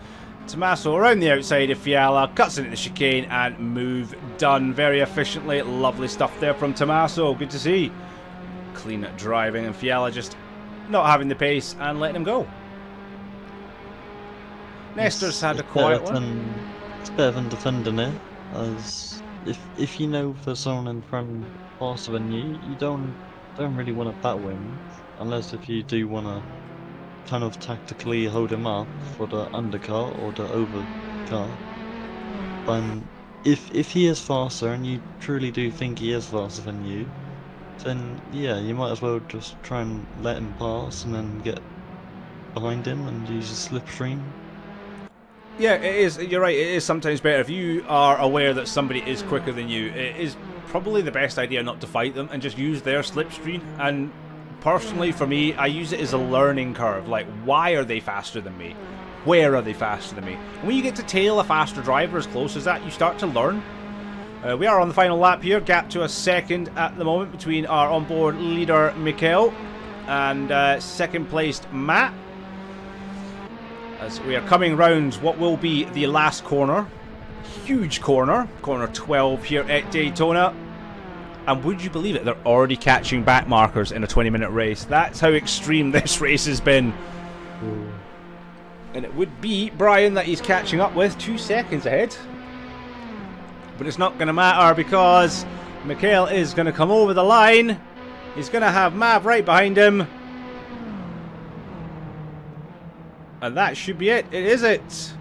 Tommaso around the outside of Fiala, cuts into the chicane, and move done very efficiently. Lovely stuff there from Tommaso, good to see. clean driving, and Fiala just not having the pace and letting him go. Nestor's had a quiet one. It's better than defending it, as if you know there's someone in front faster than you, you don't really want to battle him, unless if you do want to kind of tactically hold him up for the undercut or the overcut. But if he is faster and you truly do think he is faster than you, then yeah, you might as well just try and let him pass and then get behind him and use a slipstream. Yeah, it is. You're right. It is sometimes better if you are aware that somebody is quicker than you. It is probably the best idea not to fight them and just use their slipstream. And personally, for me, I use it as a learning curve. Like, why are they faster than me? Where are they faster than me? And when you get to tail a faster driver as close as that, you start to learn. We are on the final lap here. Gap to a second at the moment between our onboard leader, Mikhail, and second placed Matt. As we are coming round what will be the last corner. Huge corner. Corner 12 here at Daytona. And would you believe it, they're already catching back markers in a 20-minute race. That's how extreme this race has been. Ooh. And it would be Brian that he's catching up with 2 seconds ahead. But it's not going to matter because Mikhail is going to come over the line. He's going to have Mav right behind him. And that should be it. It is it.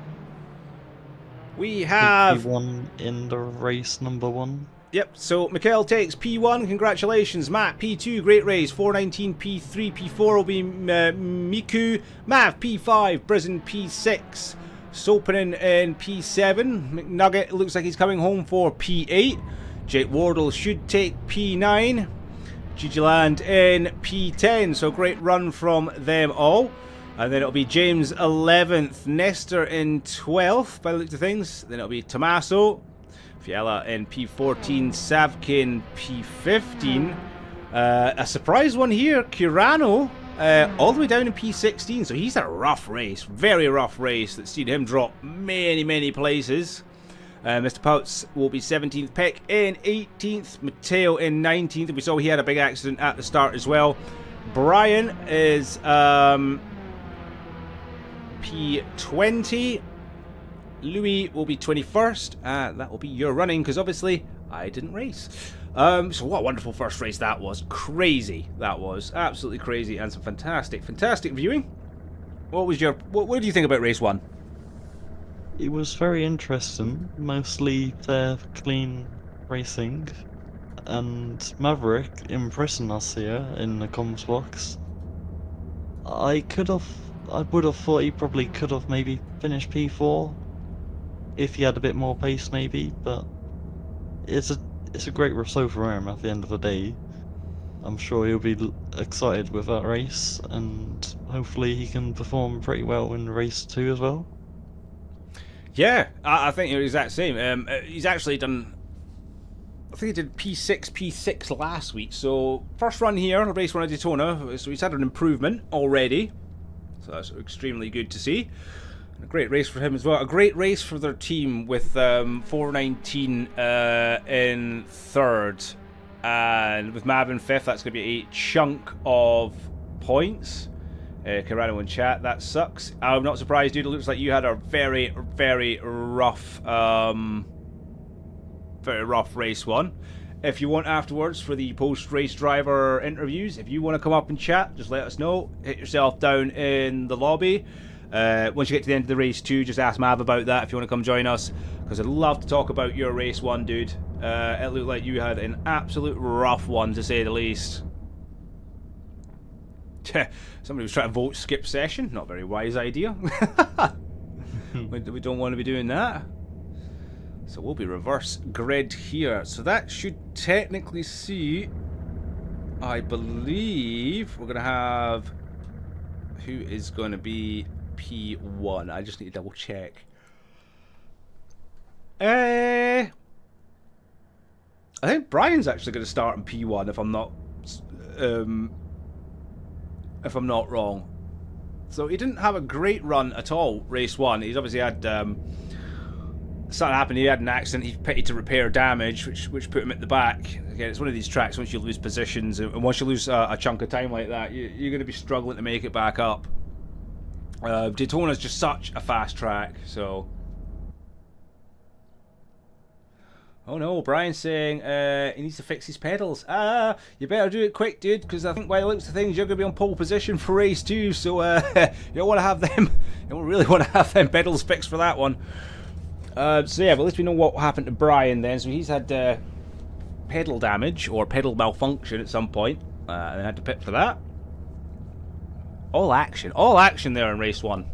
We have P1 in the race number 1. Yep, so Mikhail takes P1, congratulations. Matt, P2, great race. 419, P3, P4 will be Miku. Mav, P5, Brisen, P6. Sopanen in P7. McNugget looks like he's coming home for P8. Jake Wardle should take P9. Gigiland in P10, so great run from them all. And then it'll be James 11th, Nestor in 12th by the looks of things. Then it'll be Tommaso, Fiala in P14, Savkin P15. A surprise one here, Kirano, all the way down in P16. So he's a rough race, very rough race that's seen him drop many places. Mr. Pouts will be 17th, Peck in 18th, Matteo in 19th. We saw he had a big accident at the start as well. Brian is P20. Louis will be 21st. That will be your running because obviously I didn't race. So what a wonderful first race that was. Crazy. That was absolutely crazy and some fantastic viewing. What was your what do you think about race 1? It was very interesting, mostly fair, clean racing, and Maverick impressing us here in the comms box. I would have thought he probably could have maybe finished P4 if he had a bit more pace maybe, but it's a great result for him at the end of the day. I'm sure he'll be excited with that race, and hopefully he can perform pretty well in race 2 as well. Yeah, I think you're the exact same. He's actually done, I think he did P6 last week, so first run here, race 1 at Daytona, so he's had an improvement already. So that's extremely good to see. And a great race for him as well. A great race for their team with 419 in 3rd. And with Mav in 5th, that's going to be a chunk of points. Carano in chat, that sucks. I'm not surprised, dude. It looks like you had a very rough race 1. If you want afterwards for the post-race driver interviews, if you want to come up and chat, just let us know. Hit yourself down in the lobby. Once you get to the end of the race 2, just ask Mav about that if you want to come join us, because I'd love to talk about your race 1, dude. It looked like you had an absolute rough one, to say the least. Somebody was trying to vote skip session. Not a very wise idea. We don't want to be doing that. So we'll be reverse grid here. So that should technically see, I believe, we're going to have who is going to be P1. I just need to double check. I think Brian's actually going to start in P1 if I'm not wrong. So he didn't have a great run at all, race 1. He's obviously had something happened. He had an accident. He pitted to repair damage, which put him at the back. Again, it's one of these tracks. Once you lose positions, and once you lose a chunk of time like that, you're going to be struggling to make it back up. Daytona's just such a fast track, so. Oh no, Brian's saying he needs to fix his pedals. You better do it quick, dude, because I think by the looks of things, you're going to be on pole position for race 2, so you don't want to have them. You don't really want to have them pedals fixed for that one. So yeah, but at least we know what happened to Brian then. So he's had pedal damage or pedal malfunction at some point, and had to pit for that. All action there in race 1.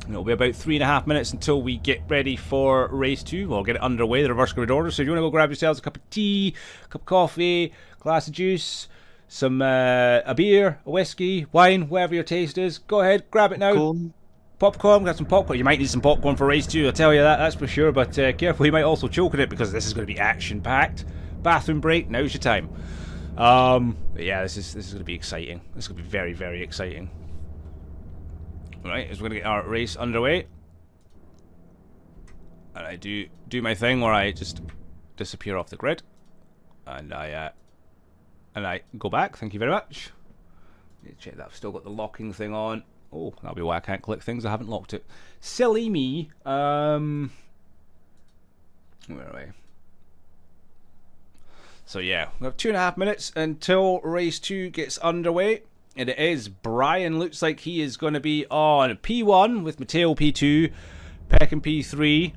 It'll be about 3.5 minutes until we get ready for race 2. We'll get it underway, the reverse grid order. So if you want to go grab yourselves a cup of tea, a cup of coffee, a glass of juice, some a beer, a whiskey, wine, whatever your taste is, go ahead, grab it now. Popcorn, got some popcorn. You might need some popcorn for race 2, I'll tell you that's for sure. But careful, you might also choke on it because this is going to be action-packed. Bathroom break, now's your time. But yeah, this is going to be exciting. This is going to be very, very exciting. Right, so we're going to get our race underway. And I do my thing where I just disappear off the grid. And I go back, thank you very much. Check that, I've still got the locking thing on. Oh, that'll be why I can't click things, I haven't locked it. Silly me. Where are we? So yeah, we have 2.5 minutes until race 2 gets underway. And it is. Brian looks like he is going to be on P1 with Matteo P2, Peck in P3,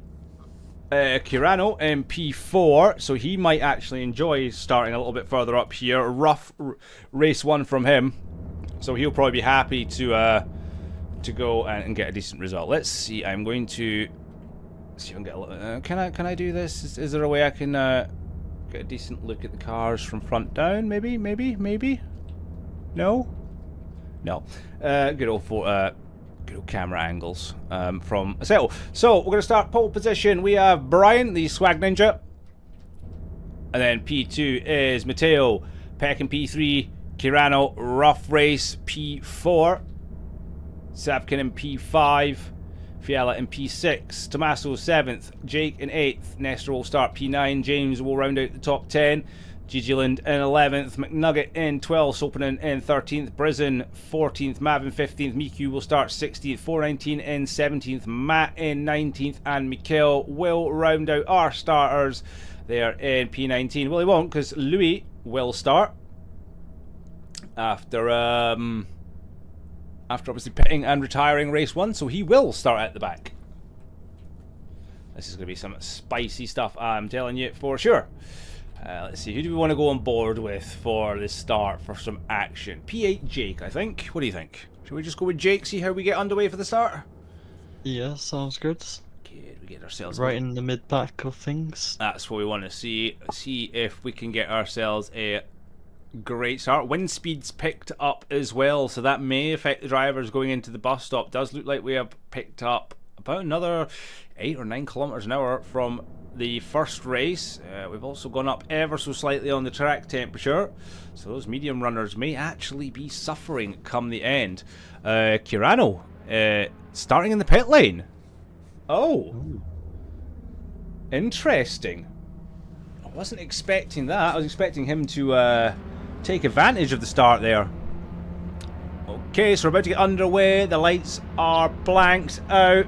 Kirano in P4. So he might actually enjoy starting a little bit further up here. Rough race 1 from him. So he'll probably be happy to go and get a decent result. Let's see. I'm going to see if I can get a little. Can I do this? Is there a way I can get a decent look at the cars from front down? Maybe. No. No. Good old camera angles from Asetek. So we're going to start pole position. We have Brian, the Swag Ninja. And then P2 is Matteo. Peck in P3. Kirano, Rough Race, P4. Savkin in P5. Fiala in P6. Tommaso 7th. Jake in 8th. Nestor will start P9. James will round out the top 10. Gigiland in 11th, McNugget in 12th, Sopanen in 13th, Brizzen 14th, Mav in 15th, Miku will start 16th, 419 in 17th, Matt in 19th, and Mikhail will round out our starters there in P19. Well, he won't, because Louis will start after obviously pitting and retiring race 1, so he will start at the back. This is going to be some spicy stuff, I'm telling you for sure. Let's see, who do we want to go on board with for this start for some action? P8 Jake, I think. What do you think? Should we just go with Jake, see how we get underway for the start? Yeah, sounds good. Good, we get ourselves right in the mid-pack of things. That's what we want to see. See if we can get ourselves a great start. Wind speed's picked up as well, so that may affect the drivers going into the bus stop. Does look like we have picked up about another 8 or 9 kilometers an hour from the first race. We've also gone up ever so slightly on the track temperature, so those medium runners may actually be suffering come the end. Kirano starting in the pit lane. Oh, interesting. I wasn't expecting that. I was expecting him to take advantage of the start there. Okay, so we're about to get underway. The lights are blanked out.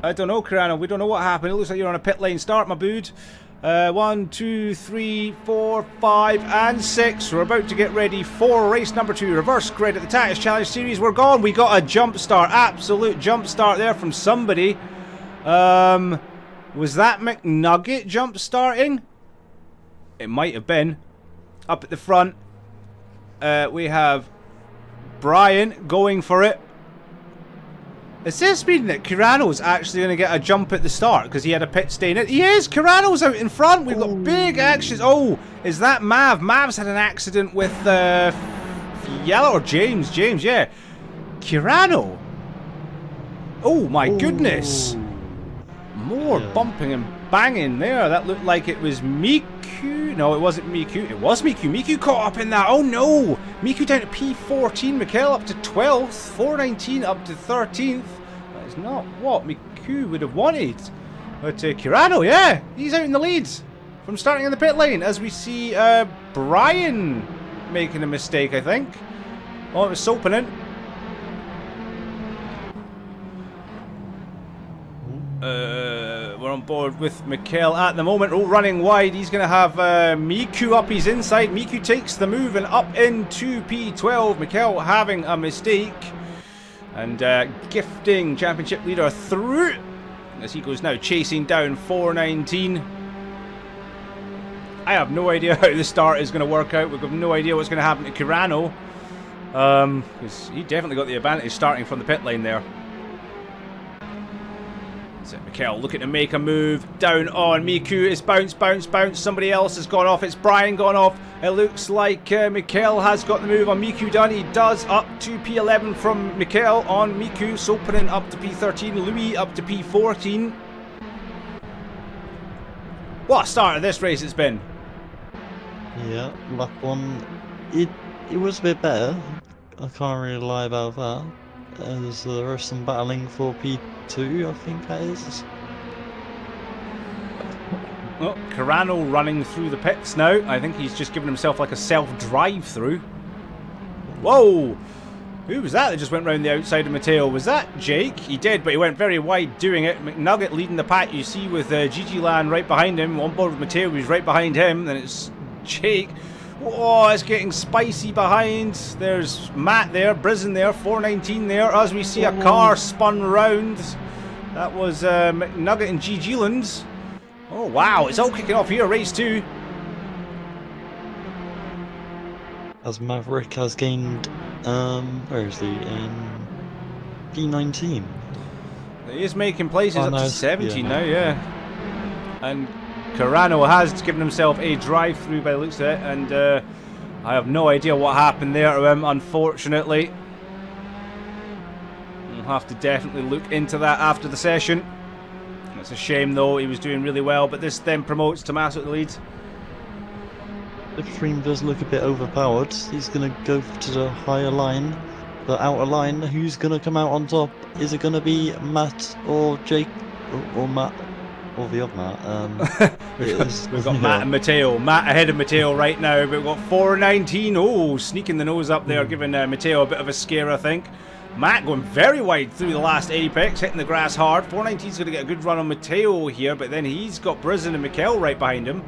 I don't know, Kirano. We don't know what happened. It looks like you're on a pit lane start, my dude. 1, 2, 3, 4, 5, and 6. We're about to get ready for race number 2. Reverse grid at the Tatuus Challenge Series. We're gone. We got a jump start. Absolute jump start there from somebody. Was that McNugget jump starting? It might have been. Up at the front, we have Brian going for it. Does this mean that Kirano's actually going to get a jump at the start because he had a pit stay in it? He is! Kirano's out in front! We've got big actions. Oh, is that Mav? Mav's had an accident with Fiala or James? James, yeah. Kirano. Oh my goodness. More bumping and banging there. That looked like it was Miku. No, it wasn't Miku. It was Miku. Miku caught up in that. Oh no. Miku down to P14. Mikhail up to 12th. 419 up to 13th. That is not what Miku would have wanted. But Kirano, yeah, he's out in the leads from starting in the pit lane as we see Brian making a mistake, I think. Oh, it was Sopanen. We're on board with Mikkel at the moment. Oh, running wide. He's going to have Miku up his inside. Miku takes the move and up into P12. Mikkel having a mistake. And gifting championship leader through as he goes now chasing down 419. I have no idea how the start is going to work out. We've got no idea what's going to happen to Kirano. Because he definitely got the advantage starting from the pit lane there. So Mikkel looking to make a move down on Miku. It's bounce, bounce, bounce. Somebody else has gone off. It's Brian gone off. It looks like Mikkel has got the move on Miku done. He does up to P11 from Mikkel on Miku. Sopanen up to P13. Louis up to P14. What a start of this race it's been. Yeah, lap one, it was a bit better. I can't really lie about that. There was some battling for P2, I think that is. Well, Kirano running through the pits now. I think he's just given himself like a self-drive through. Whoa! Who was that just went round the outside of Matteo? Was that Jake? He did, but he went very wide doing it. McNugget leading the pack. You see with Gigi Lan right behind him. On board with Matteo, who's right behind him. Then it's Jake. Oh, it's getting spicy behind. There's Matt there, Brisen there, 419 there. As we see a car spun round. That was McNugget and Gigi Lands. Oh, wow. It's all kicking off here. Race 2. As Maverick has gained, where is he? In P19. He is making places up to 17 yeah. now, yeah. And Kirano has given himself a drive-through by the looks of it, and I have no idea what happened there to him, unfortunately. We'll have to definitely look into that after the session. It's a shame, though. He was doing really well, but this then promotes Tommaso to the lead. Slipstream does look a bit overpowered. He's going to go to the higher line, the outer line. Who's going to come out on top? Is it going to be Matt or Jake or Matt or the other Matt? We've got Matt and Matteo. Matt ahead of Matteo right now, but we've got 419. Oh, sneaking the nose up there, giving Matteo a bit of a scare, I think. Matt going very wide through the last apex, hitting the grass hard. 419's going to get a good run on Matteo here, but then he's got Brisen and Mikkel right behind him.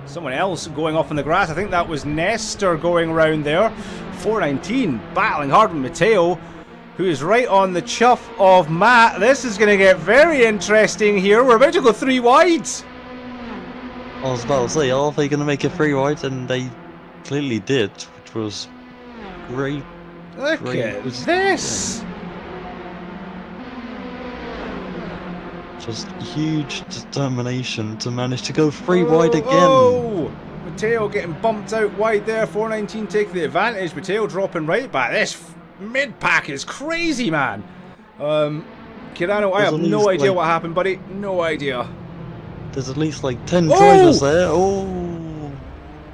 Someone else going off on the grass. I think that was Nestor going around there. 419 battling hard with Matteo, who is right on the chuff of Matt. This is going to get very interesting here. We're about to go 3 wides. I was about to say, are they going to make it 3 wide? And they clearly did, which was great. Look at this. Just huge determination to manage to go 3 wide again. Oh, Matteo getting bumped out wide there. 419 taking the advantage. Matteo dropping right back. This mid-pack is crazy, man. Kirano, I have no idea what happened, buddy. No idea. There's at least like 10 drivers there. Oh,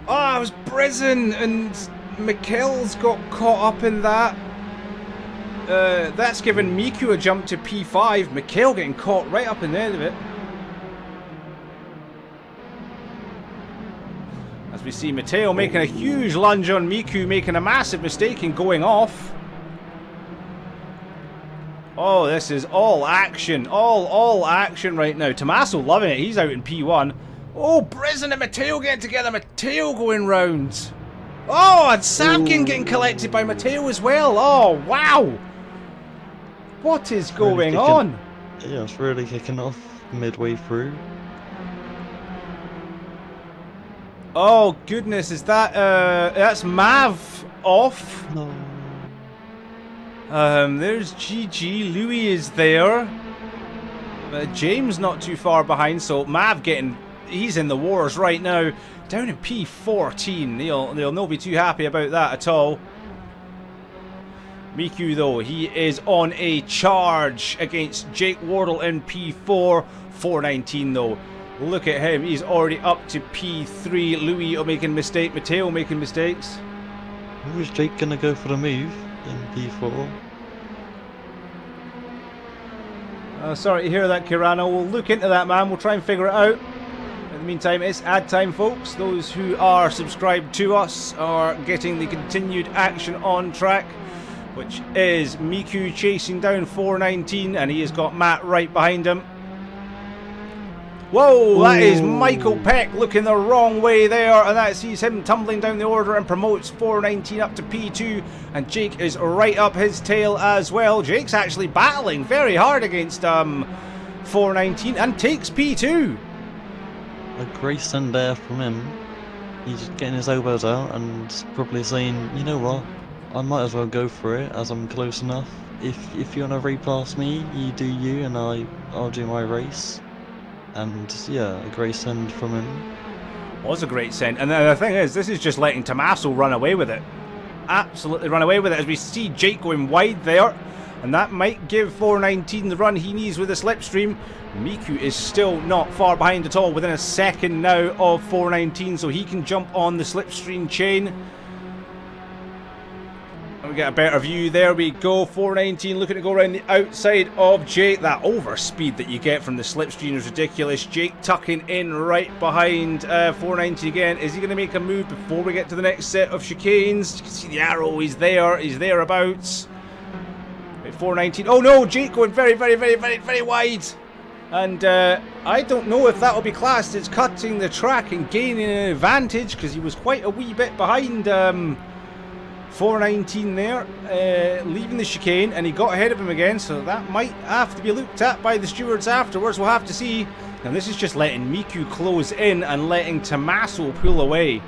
it was Brisen and Mikkel's got caught up in that. That's given Miku a jump to P5. Mikkel getting caught right up in the end of it. As we see Matteo making a huge lunge on Miku, making a massive mistake in going off. Oh, this is all action. All action right now. Tommaso loving it. He's out in P1. Oh, Brisen and Matteo getting together. Matteo going round. Oh, and Savkin getting collected by Matteo as well. Oh, wow. What is going on? Yeah, it's really kicking off midway through. Oh, goodness. Is that, that's Mav off. No. There's GG. Louis is there. James not too far behind, so Mav he's in the wars right now. Down in P14. They'll not be too happy about that at all. Miku, though, he is on a charge against Jake Wardle in P4. 419, though. Look at him. He's already up to P3. Louis making a mistake. Matteo making mistakes. Who is Jake going to go for the move in P4? Sorry to hear that, Kirano. We'll look into that, man. We'll try and figure it out. In the meantime, it's ad time, folks. Those who are subscribed to us are getting the continued action on track, which is Miku chasing down 419, and he has got Matt right behind him. Whoa, that is Michael Peck looking the wrong way there, and that sees him tumbling down the order and promotes 419 up to P2, and Jake is right up his tail as well. Jake's actually battling very hard against 419 and takes P2. A great send there from him. He's just getting his elbows out and probably saying, you know what, I might as well go for it as I'm close enough. If you want to repass me, you do you, and I'll do my race. And yeah, a great send from him. Was a great send, and the thing is, this is just letting Tommaso run away with it. Absolutely run away with it, as we see Jake going wide there, and that might give 419 the run he needs with the slipstream. Miku is still not far behind at all, within a second now of 419, so he can jump on the slipstream chain. We get a better view. There we go. 419 looking to go around the outside of Jake. That overspeed that you get from the slipstream is ridiculous. Jake tucking in right behind 419 again. Is he going to make a move before we get to the next set of chicanes? You can see the arrow. He's there. He's thereabouts. 419. Oh no, Jake going very, very, very, very, very wide. And I don't know if that will be classed as cutting the track and gaining an advantage, because he was quite a wee bit behind 419 there, leaving the chicane, and he got ahead of him again, so that might have to be looked at by the stewards afterwards. We'll have to see. And this is just letting Miku close in and letting Tommaso pull away.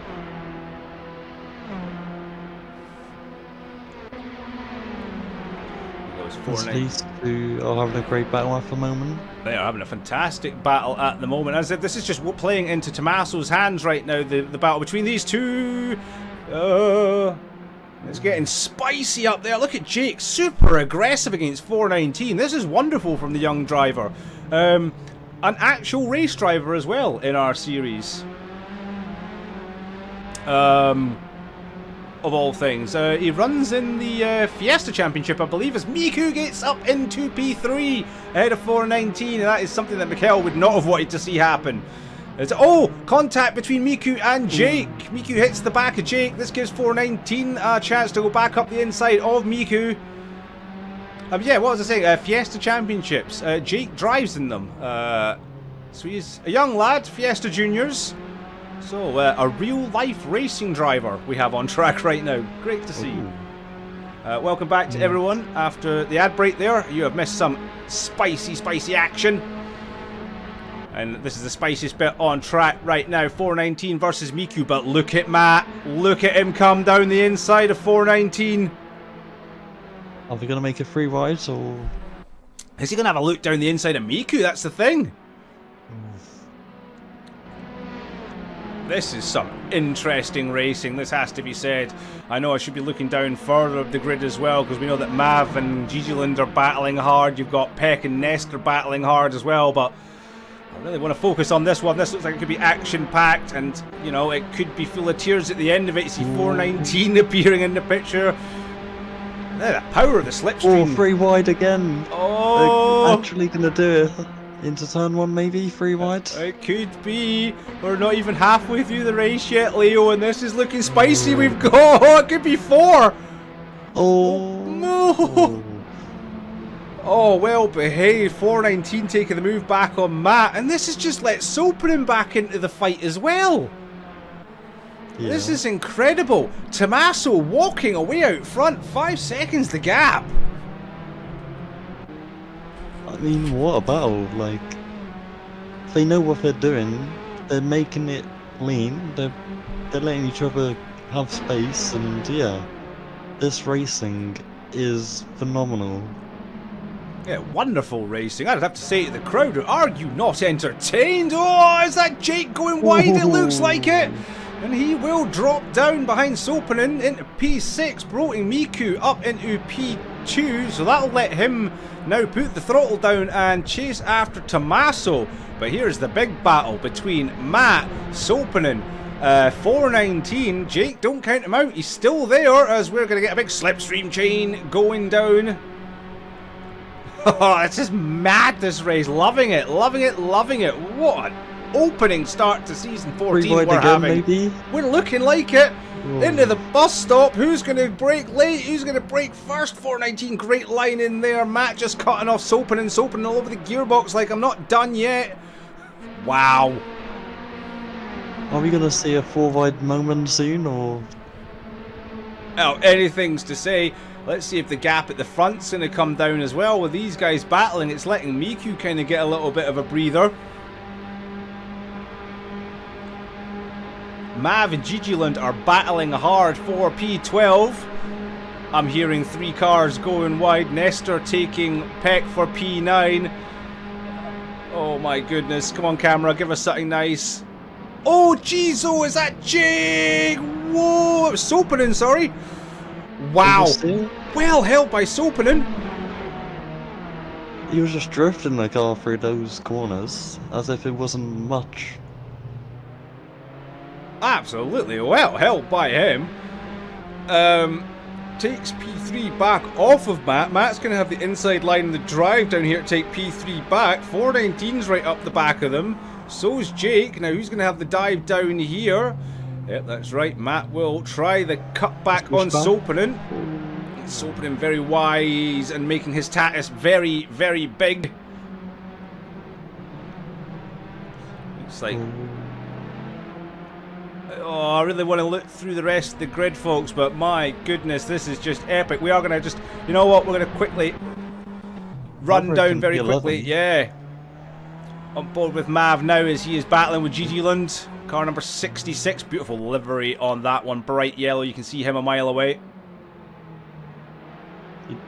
These two are having a great battle at the moment. They are having a fantastic battle at the moment. As I said, this is just playing into Tommaso's hands right now, the battle between these two. It's getting spicy up there. Look at Jake, super aggressive against 419. This is wonderful from the young driver. An actual race driver as well in our series. Of all things. He runs in the Fiesta Championship, I believe, as Miku gets up into P3 ahead of 419, and that is something that Mikhail would not have wanted to see happen. Oh, contact between Miku and Jake. Miku hits the back of Jake. This gives 419 a chance to go back up the inside of Miku. Yeah, what was I saying? Fiesta Championships. Jake drives in them. So he's a young lad, Fiesta Juniors. So, a real-life racing driver we have on track right now. Great to see. Welcome back to everyone. After the ad break there, you have missed some spicy, spicy action. And this is the spiciest bit on track right now. 419 versus Miku, but look at Matt. Look at him come down the inside of 419. Are they going to make it 3 wides, or...? Is he going to have a look down the inside of Miku? That's the thing. This is some interesting racing, this has to be said. I know I should be looking down further up the grid as well, because we know that Mav and Gigiland are battling hard. You've got Peck and Nest are battling hard as well, but I really want to focus on this one. This looks like it could be action-packed, and, you know, it could be full of tears at the end of it. You see 419 appearing in the picture. The power of the slipstream. Oh, 3 wide again. Oh! They're actually going to do it. Into turn 1 maybe, 3 wide? It could be. We're not even halfway through the race yet, Leo, and this is looking spicy. We've got, oh, it could be 4. Oh. No. Oh, well behaved. 419 taking the move back on Matt, and this has just let Sopanen back into the fight as well. Yeah. This is incredible. Tommaso walking away out front, 5 seconds the gap. I mean, what a battle. Like, they know what they're doing. They're making it lean. They're letting each other have space, and yeah, this racing is phenomenal. Yeah, wonderful racing. I'd have to say to the crowd, are you not entertained? Oh, is that Jake going wide? It looks like it. And he will drop down behind Sopanen into P6, promoting Miku up into P2. So that'll let him now put the throttle down and chase after Tommaso. But here's the big battle between Matt, Sopanen, 419. Jake, don't count him out. He's still there, as we're going to get a big slipstream chain going down. Oh, it's just mad, this race. Loving it, loving it, loving it. What an opening start to season 14 we're having. Maybe? We're looking like it. Whoa. Into the bus stop. Who's going to brake late? Who's going to brake first? 419, great line in there. Matt just cutting off Sopanen all over the gearbox like I'm not done yet. Wow. Are we going to see a 4-wide moment soon, or...? Oh, anything's to say. Let's see if the gap at the front's going to come down as well. With these guys battling, it's letting Miku kind of get a little bit of a breather. Mav and Gigiland are battling hard for P12. I'm hearing 3 cars going wide. Nestor taking Peck for P9. Oh my goodness. Come on, camera. Give us something nice. Oh, jeez. Oh, is that Jake? Whoa. It was Sopanen, sorry. Wow. Well held by Sopanen. He was just drifting the car through those corners as if it wasn't much. Absolutely well held by him. Takes P3 back off of Matt. Matt's going to have the inside line in the drive down here to take P3 back. 419's right up the back of them. So's Jake. Now who's going to have the dive down here? Yep, that's right. Matt will try the cut back on Sopanen. Sopanen very wise and making his Tatuus very, very big. Looks like... Oh, I really want to look through the rest of the grid, folks, but my goodness, this is just epic. We are going to just, you know what, we're going to quickly run down very quickly. Yeah. On board with Mav now as he is battling with Gigiland. Car number 66. Beautiful livery on that one. Bright yellow. You can see him a mile away.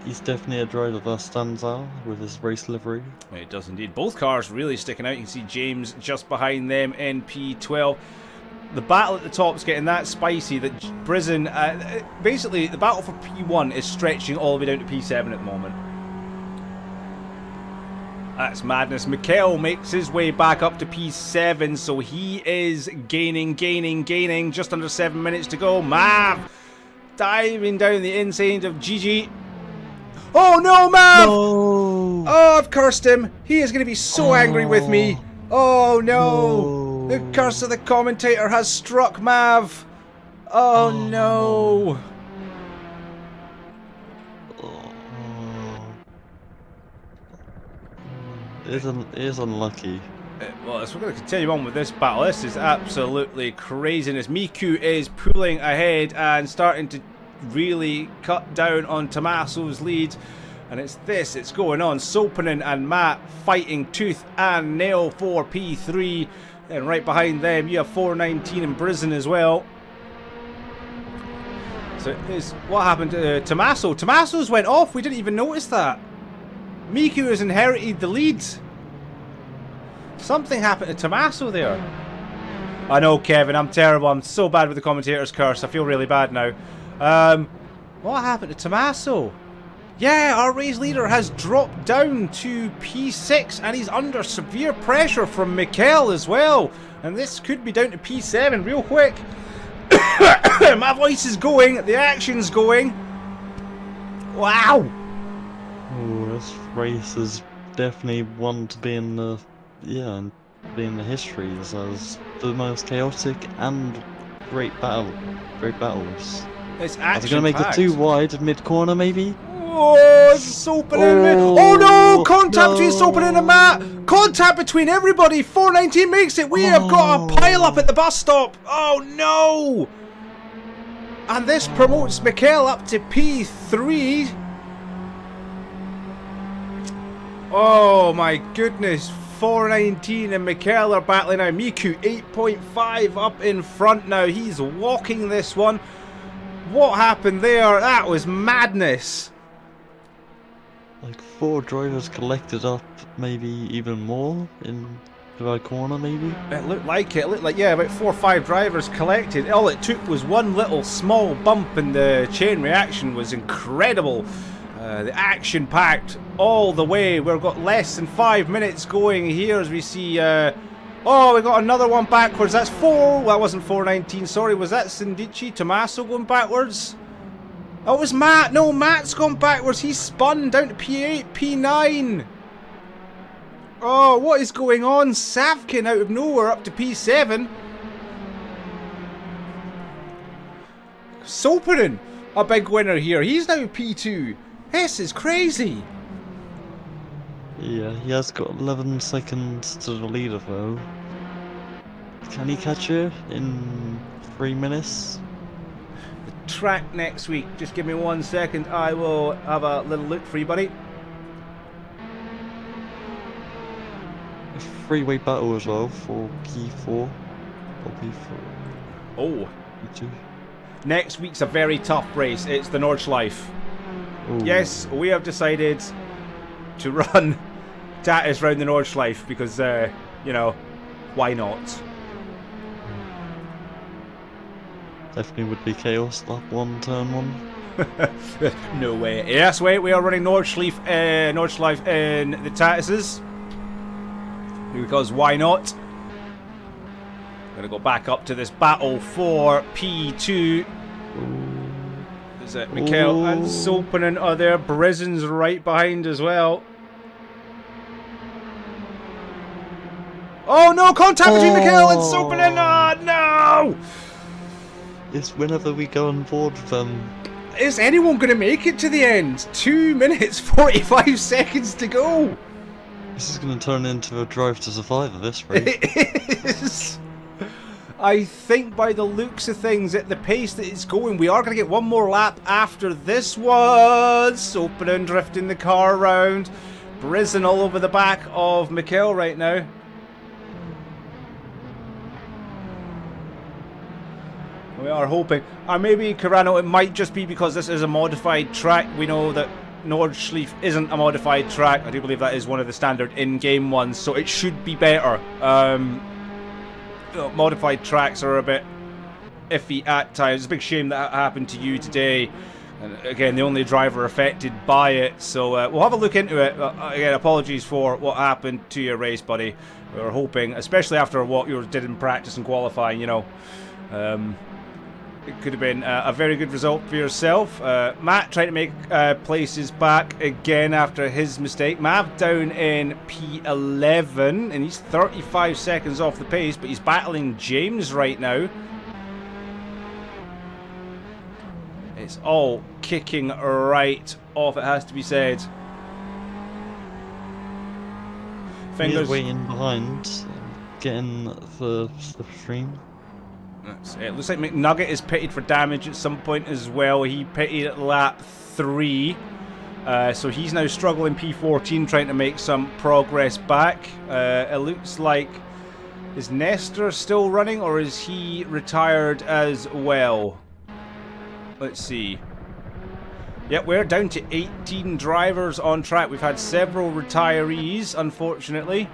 He's definitely a driver that stands out with his race livery. It does indeed. Both cars really sticking out. You can see James just behind them in P12. The battle at the top is getting that spicy that Brizzen... basically, the battle for P1 is stretching all the way down to P7 at the moment. That's madness. Mikhail makes his way back up to P7, so he is gaining. Just under 7 minutes to go. Mav diving down the inside of Gigi. Oh no, Mav! No! Oh, I've cursed him. He is going to be so angry with me. Oh no! The curse of the commentator has struck Mav. Oh no! It is unlucky. Well, we're going to continue on with this battle. This is absolutely craziness. Miku is pulling ahead and starting to really cut down on Tommaso's lead. And it's going on. Sopanen and Matt fighting tooth and nail for P3. And right behind them, you have 419 and Brizzen as well. So what happened to Tommaso? Tommaso's went off. We didn't even notice that. Miku has inherited the lead. Something happened to Tommaso there. I know, Kevin. I'm terrible. I'm so bad with the commentator's curse. I feel really bad now. What happened to Tommaso? Yeah, our race leader has dropped down to P6 and he's under severe pressure from Mikhail as well. And this could be down to P7 real quick. My voice is going, the action's going. Wow. Oh, this race is definitely one to be in the be in the histories as the most chaotic and great battles. It's Are they gonna make it too wide mid corner maybe? Oh, it's Sopanen. Oh no! Contact between Sopanen and Matt! Contact between everybody! 419 makes it! We have got a pile up at the bus stop! Oh no! And this promotes Mikhail up to P3. Oh my goodness. 419 and Mikhail are battling now. Miku 8.5 up in front now. He's walking this one. What happened there? That was madness. Like 4 drivers collected up, maybe even more in the right corner, maybe? It looked like it. It looked like, yeah, about 4 or 5 drivers collected. All it took was one little small bump and the chain reaction was incredible. The action packed all the way. We've got less than 5 minutes going here as we see... oh, we got another one backwards. That's 4... Well, that wasn't 419, sorry. Was that Sindici? Tommaso going backwards? Oh, it was Matt. No, Matt's gone backwards. He's spun down to P8, P9. Oh, what is going on? Savkin out of nowhere up to P7. Sopanen, a big winner here. He's now P2. This is crazy. Yeah, he has got 11 seconds to the leader though. Can he catch her in 3 minutes? The track next week. Just give me 1 second. I will have a little look for you, buddy. A three-way battle as well for P4 or P4. Oh. P2. Next week's a very tough race. It's the Nordschleife. Ooh. Yes, we have decided to run Tatuus round the Nordschleife because, you know, why not? Definitely would be chaos, that one, turn one. No way. Yes, wait, we are running Nordschleife in the Tatuuses. Because why not? Gonna go back up to this battle for P2. Is it Mikkel and Sopanen are there? Brisen's right behind as well. Oh no! Contact between Mikkel and Sopanen! Oh no! It's whenever we go on board with them. Is anyone going to make it to the end? 2 minutes, 45 seconds to go. This is going to turn into a drive to survive at this rate. It is. I think by the looks of things, at the pace that it's going, we are going to get one more lap after this one. Sopanen drifting the car around. Brisen all over the back of Mikkel right now. We are hoping. Maybe, Carano, it might just be because this is a modified track. We know that Nordschleife isn't a modified track. I do believe that is one of the standard in-game ones, so it should be better. Modified tracks are a bit iffy at times. It's a big shame that happened to you today. And again, the only driver affected by it. So we'll have a look into it. Again, apologies for what happened to your race, buddy. We were hoping, especially after what you did in practice and qualifying, you know. It could have been a very good result for yourself. Matt trying to make places back again after his mistake. Mav down in P11, and he's 35 seconds off the pace, but he's battling James right now. It's all kicking right off, it has to be said. He's waiting behind, getting the slipstream. It looks like McNugget is pitted for damage at some point as well. He pitted at lap 3. So he's now struggling P14, trying to make some progress back. It looks like... Is Nestor still running, or is he retired as well? Let's see. Yep, we're down to 18 drivers on track. We've had several retirees, unfortunately.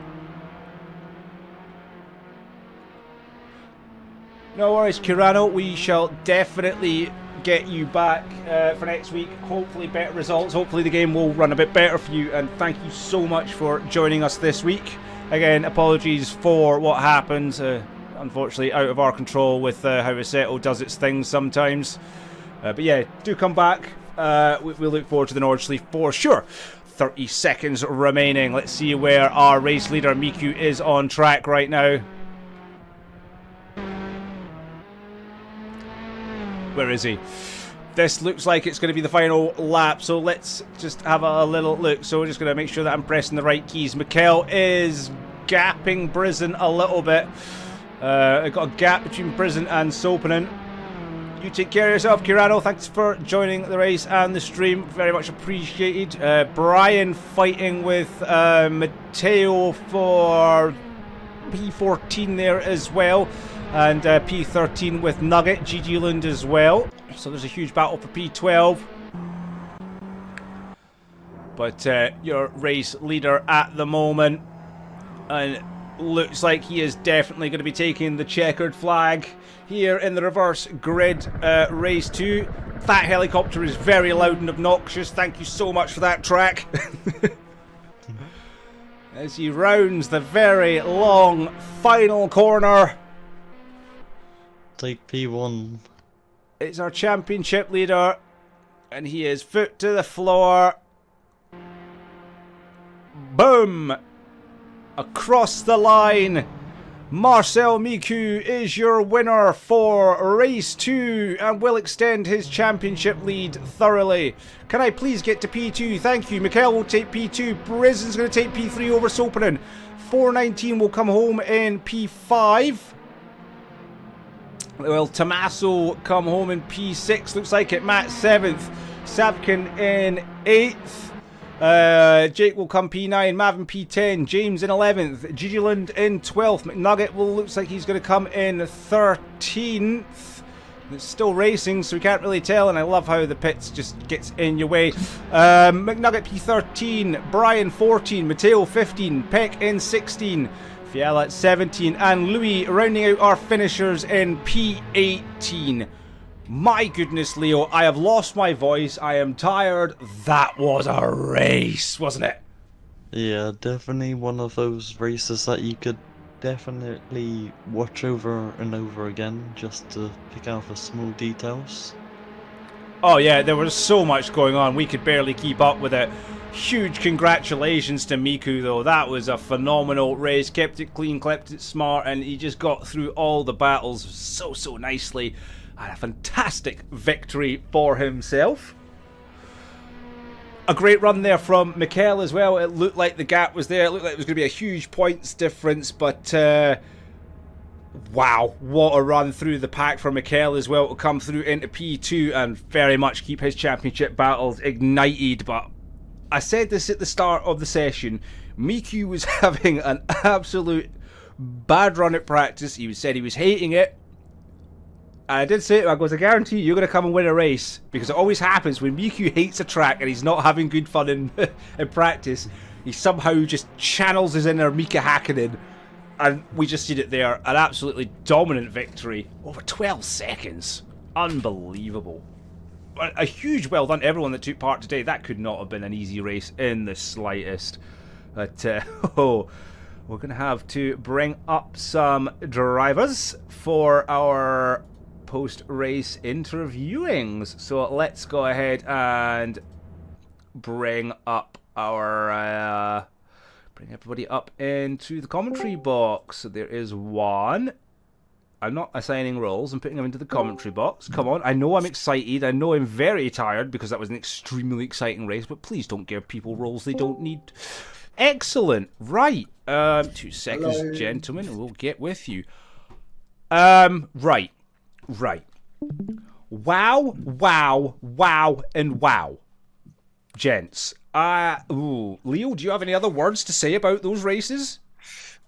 No worries, Kirano. We shall definitely get you back for next week. Hopefully better results. Hopefully the game will run a bit better for you. And thank you so much for joining us this week. Again, apologies for what happened. Unfortunately, out of our control with how Asetek does its things sometimes. But yeah, do come back. We look forward to the Nordschleife for sure. 30 seconds remaining. Let's see where our race leader, Miku, is on track right now. Where is he? This looks like it's going to be the final lap, so let's just have a little look. So we're just going to make sure that I'm pressing the right keys. Mikkel is gapping Brisen a little bit. I've got a gap between Brisen and Sopanen. You take care of yourself, Kirano. Thanks for joining the race and the stream. Very much appreciated. Brian fighting with Matteo for P14 there as well. And P13 with Nugget, GG Lund as well. So there's a huge battle for P12. But your race leader at the moment, and looks like he is definitely going to be taking the checkered flag here in the reverse grid race 2. That helicopter is very loud and obnoxious. Thank you so much for that, track. As he rounds the very long final corner. Take P1. It's our championship leader, And he is foot to the floor. Boom! Across the line. Marcel Miku is your winner for race 2 and will extend his championship lead thoroughly. Can I please get to P2? Thank you. Mikhail will take P2. Brizin's going to take P3 over Sopanen. 419 will come home in P5. Well, Tommaso come home in P6. Looks like it. Matt 7th. Sapkin in 8th. Jake will come P9, Mavin P10, James in 11th, Gigiland in 12th, McNugget looks like he's going to come in 13th. It's still racing, so we can't really tell, and I love how the pits just gets in your way. McNugget P13, Brian 14, Mateo 15, Peck in 16, Fiala at 17, and Louis rounding out our finishers in P18. My goodness, Leo, I have lost my voice. I am tired. That was a race, wasn't it? Yeah, definitely one of those races that you could definitely watch over and over again just to pick out the small details. Oh yeah, there was so much going on. We could barely keep up with it. Huge congratulations to Miku, though. That was a phenomenal race. Kept it clean, kept it smart, and he just got through all the battles so nicely. And a fantastic victory for himself. A great run there from Mikhail as well. It looked like the gap was there. It looked like it was going to be a huge points difference. But, wow, what a run through the pack for Mikhail as well to come through into P2 and very much keep his championship battles ignited. But I said this at the start of the session. Miku was having an absolute bad run at practice. He said he was hating it. And I did say to him, I goes, I guarantee you're going to come and win a race. Because it always happens when Miku hates a track and he's not having good fun in practice. He somehow just channels his inner Mika Hakkinen. And we just seen it there. An absolutely dominant victory. Over 12 seconds. Unbelievable. A huge well done to everyone that took part today. That could not have been an easy race in the slightest. But, we're going to have to bring up some drivers for our post-race interviewings. So let's go ahead and bring up our bring everybody up into the commentary box. So there is one. I'm not assigning roles. I'm putting them into the commentary box. Come on. I know I'm excited. I know I'm very tired because that was an extremely exciting race, but please don't give people roles they don't need. Excellent. Right. 2 seconds, hello, gentlemen, and we'll get with you. Right. Wow, and wow. Gents. Leo, do you have any other words to say about those races?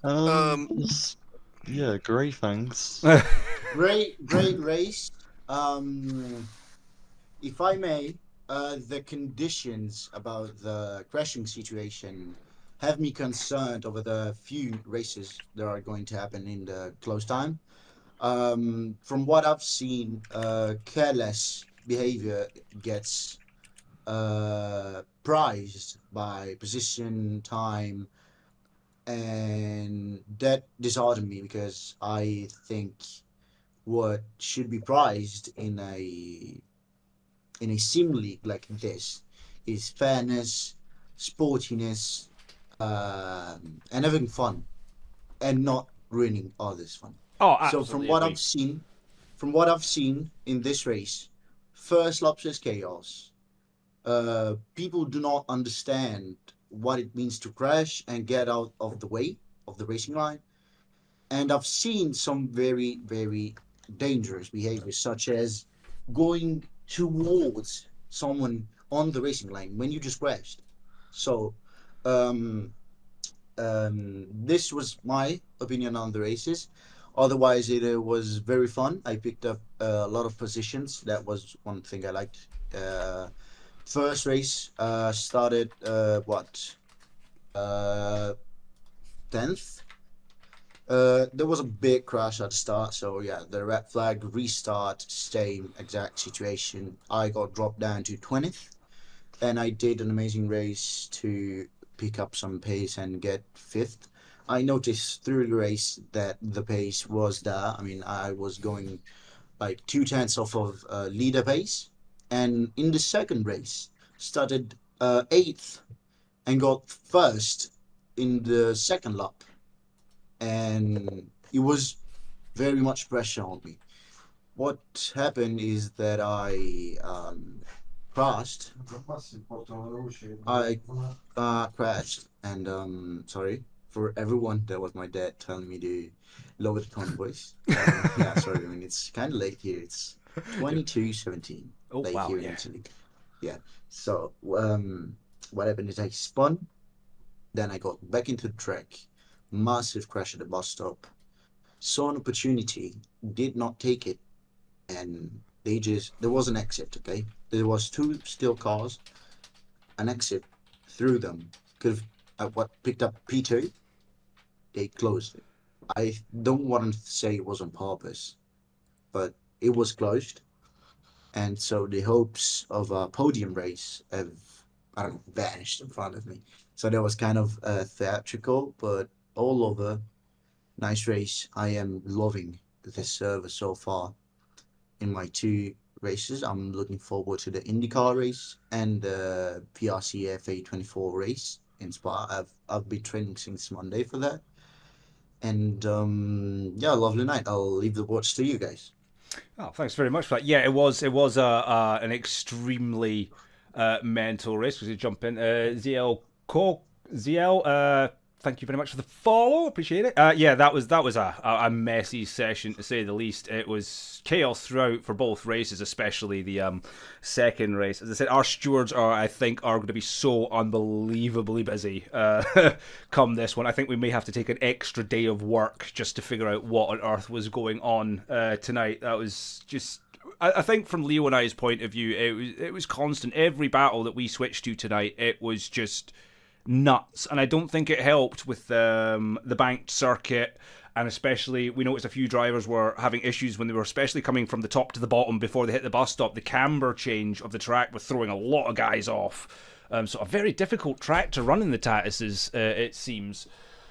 Yeah, great, thanks. Great race. If I may, the conditions about the crashing situation have me concerned over the few races that are going to happen in the close time. From what I've seen, careless behavior gets prized by position, time, and that disheartened me because I think what should be prized in a sim league like this is fairness, sportiness, and having fun, and not ruining others' fun. Oh, absolutely. So from what I've seen in this race, first lap says chaos. People do not understand what it means to crash and get out of the way of the racing line. And I've seen some very, very dangerous behaviors, such as going towards someone on the racing line when you just crashed. So this was my opinion on the races. Otherwise, it was very fun. I picked up a lot of positions. That was one thing I liked. First race started 10th. There was a big crash at the start, so yeah, the red flag, restart, same exact situation. I got dropped down to 20th, and I did an amazing race to pick up some pace and get 5th. I noticed through the race that the pace was there. I mean, I was going like 0.2 off of leader pace, and in the second race started eighth and got first in the second lap, and it was very much pressure on me. What happened is that I crashed. I crashed, and sorry for everyone. That was my dad telling me to lower the tone voice. Yeah, sorry. I mean, it's kind of late here. It's 22:17 Oh late wow, here in yeah. Italy. Yeah. So what happened is I spun, then I got back into the track, massive crash at the bus stop, saw an opportunity, did not take it, and there was an exit. Okay, there was two steel cars, an exit through them. Could have what picked up P2. They closed it. I don't want to say it was on purpose, but it was closed, and so the hopes of a podium race have, I don't know, vanished in front of me. So that was kind of theatrical, but all over, nice race. I am loving this server so far in my two races. I'm looking forward to the IndyCar race and the PRC FA24 race in Spa. I've been training since Monday for that. And yeah, lovely night. I'll leave the watch to you guys. Oh, thanks very much for that. Yeah, it was an extremely mental race because you jump in. ZL, thank you very much for the follow. Appreciate it. Yeah, that was a messy session to say the least. It was chaos throughout for both races, especially the second race. As I said, our stewards I think are going to be so unbelievably busy come this one. I think we may have to take an extra day of work just to figure out what on earth was going on tonight. That was just. I think from Leo and I's point of view, it was constant. Every battle that we switched to tonight, it was just nuts, and I don't think it helped with the banked circuit, and especially we noticed a few drivers were having issues when they were especially coming from the top to the bottom before they hit the bus stop. The camber change of the track was throwing a lot of guys off, so a very difficult track to run in the Tatuuses, it seems.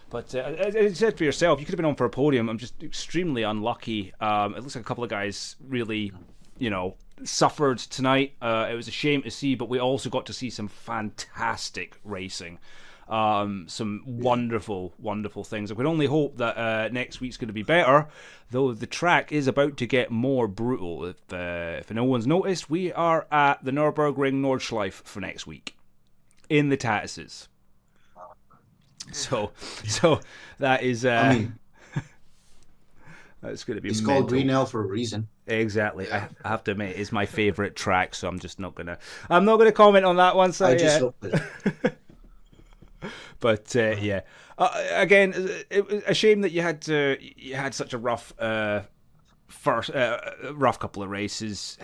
But as you said for yourself, you could have been on for a podium. I'm just extremely unlucky. It looks like a couple of guys really, suffered tonight. It was a shame to see, but we also got to see some fantastic racing. Some wonderful, wonderful things. I could only hope that next week's going to be better, though the track is about to get more brutal. If no one's noticed, we are at the Nürburgring Nordschleife for next week in the Tatuuses. So that is. I mean, that's going to be. it's mental. called Green Hell for a reason. Exactly. I have to admit, it's my favourite track, so I'm just not gonna. I'm not gonna comment on that one. So I just hope it. But yeah, again, it was a shame that you had such a rough rough couple of races.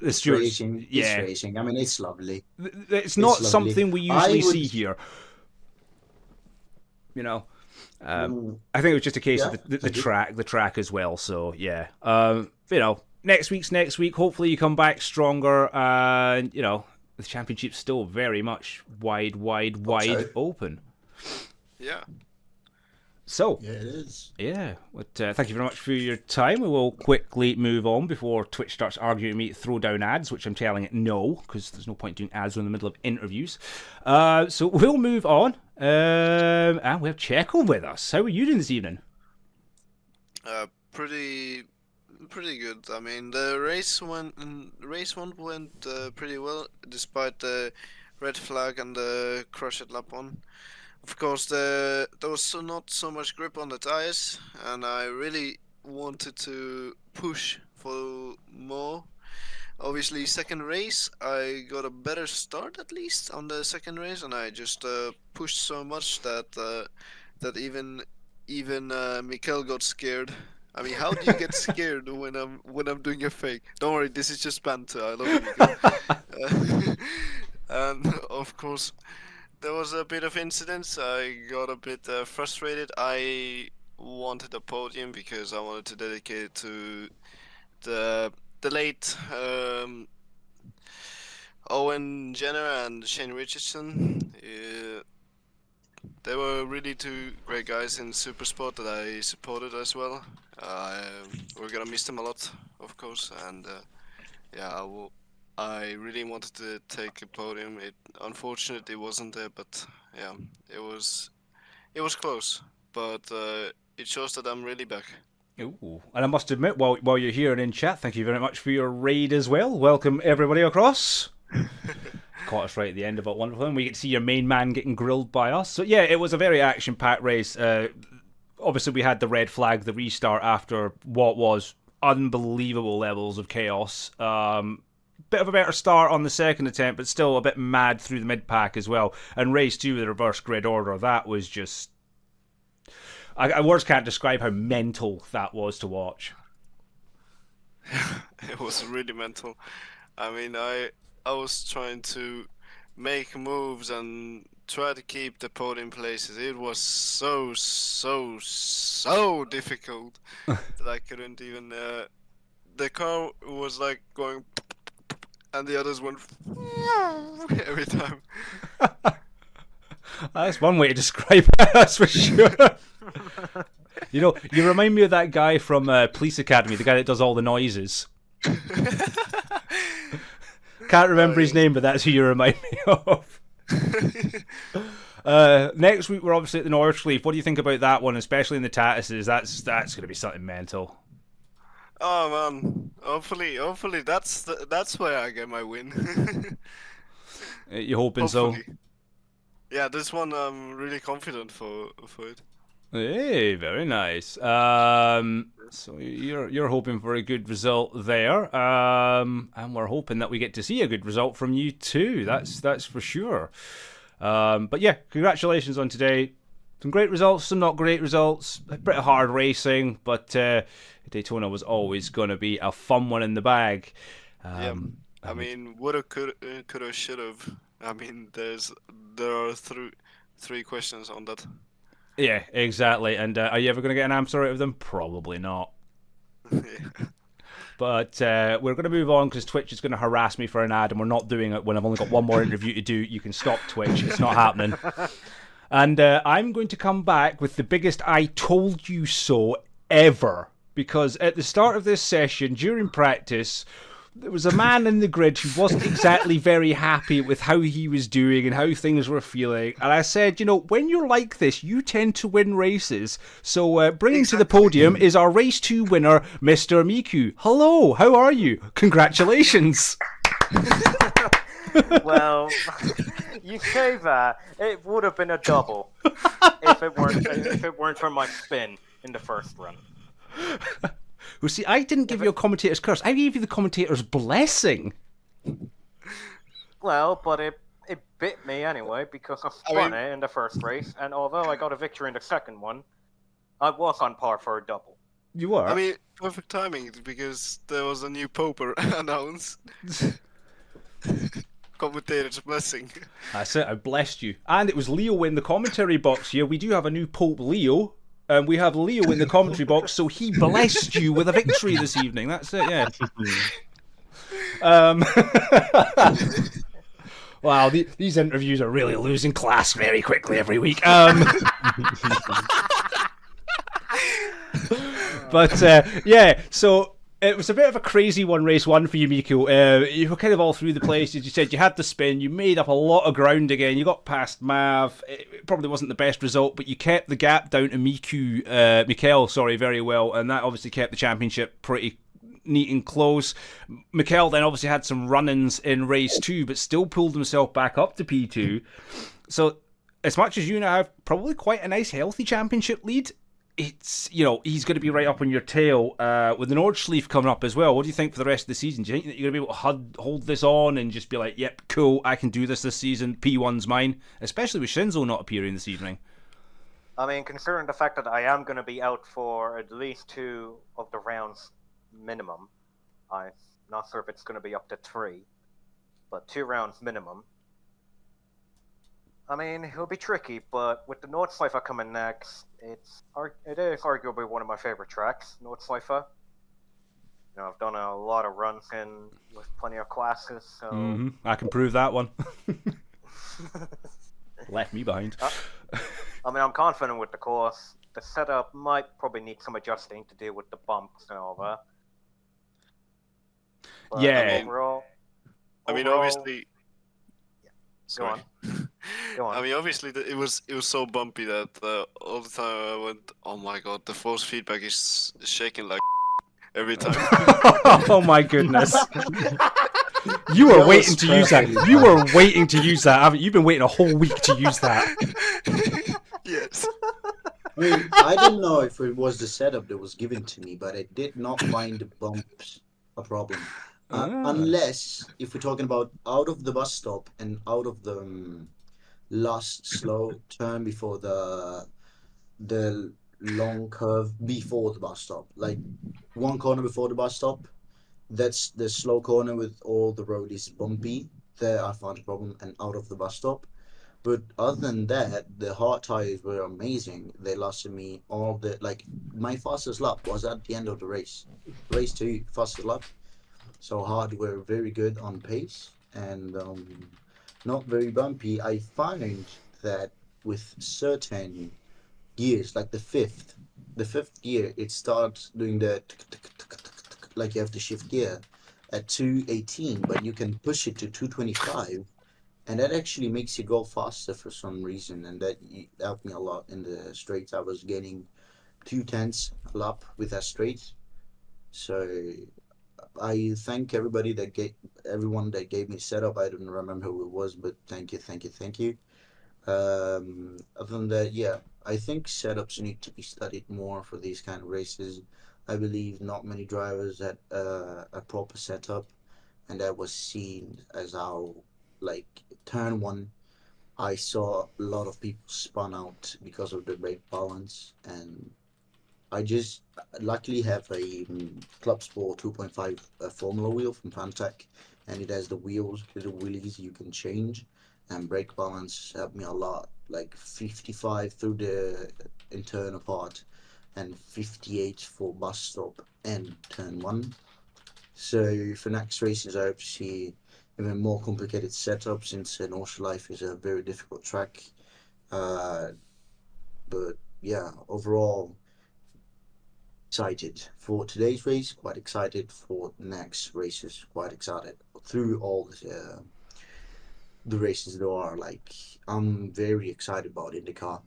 It's racing. Yeah, It's racing. I mean, it's lovely. It's not lovely. something we usually see here. I think it was just a case of the track as well. So yeah, next week. Hopefully you come back stronger. And the championship's still very much wide open. Yeah. So Yeah, it is. yeah, but thank you very much for your time. We will quickly move on before Twitch starts arguing me to throw down ads, which I'm telling it no, because there's no point doing ads in the middle of interviews. So we'll move on. And we have Checo with us. How are you doing this evening? Pretty good. I mean, the race one went pretty well, despite the red flag and the crash at lap 1. Of course, there was not so much grip on the tires, and I really wanted to push for more. Obviously, second race, I got a better start at least on the second race, and I just pushed so much that even Mikkel got scared. I mean, how do you get scared when I'm doing a fake? Don't worry, this is just banter. I love you, Mikkel. And of course, there was a bit of incidents. I got a bit frustrated. I wanted a podium because I wanted to dedicate it to the late Owen Jenner and Shane Richardson. They were really two great guys in Supersport that I supported as well. We're gonna miss them a lot, of course, and yeah, I really wanted to take a podium. It unfortunately wasn't there, but yeah, it was close. But it shows that I'm really back. Ooh. And I must admit, while you're here and in chat, thank you very much for your raid as well. Welcome everybody across. Caught us right at the end about wonderful, and we get to see your main man getting grilled by us. So yeah, it was a very action-packed race. Obviously, we had the red flag, the restart after what was unbelievable levels of chaos. Bit of a better start on the second attempt, but still a bit mad through the mid-pack as well. And race 2 with the reverse grid order, that was just... words can't describe how mental that was to watch. It was really mental. I mean, I was trying to make moves and try to keep the podium places. It was so difficult that I couldn't even. The car was like going, and the others went every time. That's one way to describe it, that's for sure. You know, you remind me of that guy from Police Academy, the guy that does all the noises. Can't remember his name, but that's who you remind me of. Next week we're obviously at the Nordschleife. What do you think about that one, especially in the Tatuuses? That's going to be something mental. Oh man, hopefully that's where I get my win. You hoping so? Yeah, this one I'm really confident for it. Hey, very nice. So you're hoping for a good result there, and we're hoping that we get to see a good result from you too. That's for sure. But yeah, congratulations on today. Some great results, some not great results. A bit of hard racing, but Daytona was always going to be a fun one in the bag. Yeah, I mean, woulda, coulda, shoulda. I mean, there are three questions on that. Yeah, exactly. And are you ever going to get an answer out of them? Probably not. Yeah. But we're going to move on because Twitch is going to harass me for an ad, and we're not doing it when I've only got one more interview to do. You can stop, Twitch. It's not happening. And I'm going to come back with the biggest I told you so ever. Because at the start of this session, during practice, there was a man in the grid who wasn't exactly very happy with how he was doing and how things were feeling. And I said, you know, when you're like this, you tend to win races. So bringing to the podium is our race 2 winner, Mr. Miku. Hello, how are you? Congratulations. Well, you say that. It would have been a double if it weren't for my spin in the first run. Well, see, I didn't give you a commentator's curse. I gave you the commentator's blessing. Well, but it bit me anyway because I spun it in the first race, and although I got a victory in the second one, I was on par for a double. You were? I mean, perfect timing because there was a new Pope announced. Commentator's blessing. That's it, I blessed you. And it was Leo in the commentary box here. We do have a new Pope Leo. And we have Leo in the commentary box, so he blessed you with a victory this evening. That's it, yeah. Wow, these interviews are really losing class very quickly every week. But, yeah, so it was a bit of a crazy one, race 1 for you, Miko. You were kind of all through the place. As you said, you had the spin. You made up a lot of ground again. You got past Mav. It probably wasn't the best result, but you kept the gap down to Mikael, very well, and that obviously kept the championship pretty neat and close. Mikael then obviously had some run-ins in race 2, but still pulled himself back up to P2. So as much as you now have probably quite a nice, healthy championship lead, it's, you know, he's going to be right up on your tail with the Nordschleife coming up as well. What do you think for the rest of the season? Do you think that you're going to be able to hold this on and just be like, yep, cool, I can do this season, P1's mine, especially with Shinzo not appearing this evening? I mean, considering the fact that I am going to be out for at least 2 of the rounds minimum, I'm not sure if it's going to be up to 3, but 2 rounds minimum. I mean, it'll be tricky, but with the Nordschleife coming next, it is arguably one of my favorite tracks, Nordschleife. You know, I've done a lot of runs with plenty of classes, so... I can prove that one. Left me behind. I mean, I'm confident with the course. The setup might probably need some adjusting to deal with the bumps and all that. But yeah. overall... I mean, overall- obviously. Go on. Go on. I mean, obviously, it was so bumpy that all the time I went, "Oh my god, the force feedback is shaking like every time." Oh my goodness. You were That waiting was to use that. perfectly You fine. were waiting to use that, haven't you? You've been waiting a whole week to use that. Yes. I mean, I don't know if it was the setup that was given to me, but I did not find the bumps a problem. Unless, if we're talking about out of the bus stop and out of the last slow turn before the long curve before the bus stop, like one corner before the bus stop, that's the slow corner with all the road is bumpy. There I found a problem, and out of the bus stop. But other than that, the hard tires were amazing. They lasted me all the like my fastest lap was at the end of the race. Race 2, fastest lap. So hard were very good on pace and not very bumpy. I find that with certain gears, like the fifth gear, it starts doing the like you have to shift gear at 218, but you can push it to 225, and that actually makes you go faster for some reason, and that helped me a lot in the straights. I was getting 2/10 a lap with that straight, so I thank everybody that everyone that gave me setup. I don't remember who it was, but thank you. Other than that, yeah, I think setups need to be studied more for these kind of races. I believe not many drivers had a proper setup, and that was seen as how, like, turn one, I saw a lot of people spun out because of the brake balance, and I just luckily have a Club Sport 2.5 Formula wheel from Fantech, and it has the wheels, the wheelies you can change, and brake balance helped me a lot, like 55 through the internal part, and 58 for bus stop and turn one. So for next races, I hope to see even more complicated setup, since Life is a very difficult track. But yeah, overall, excited for today's race, quite excited for next races, quite excited through all the races there are. Like, I'm very excited about IndyCar.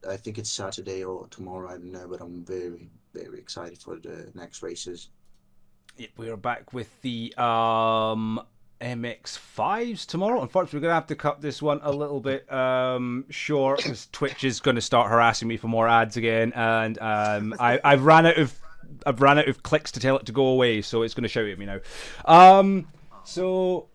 I think it's Saturday or tomorrow, I don't know, but I'm very, very excited for the next races. Yep, we are back with the MX5s tomorrow. Unfortunately, we're going to have to cut this one a little bit short, because Twitch is going to start harassing me for more ads again, and I've ran out of clicks to tell it to go away, so it's going to shout at me now. So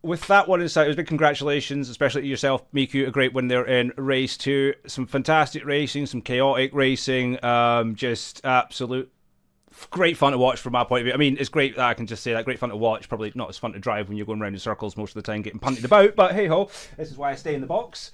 with that one in sight, it was big congratulations, especially to yourself, Miku. A great win there in race 2. Some fantastic racing, some chaotic racing, just absolute great fun to watch from my point of view. I mean, it's great that I can just say that. Great fun to watch. Probably not as fun to drive when you're going around in circles most of the time, getting punted about. But hey ho, this is why I stay in the box.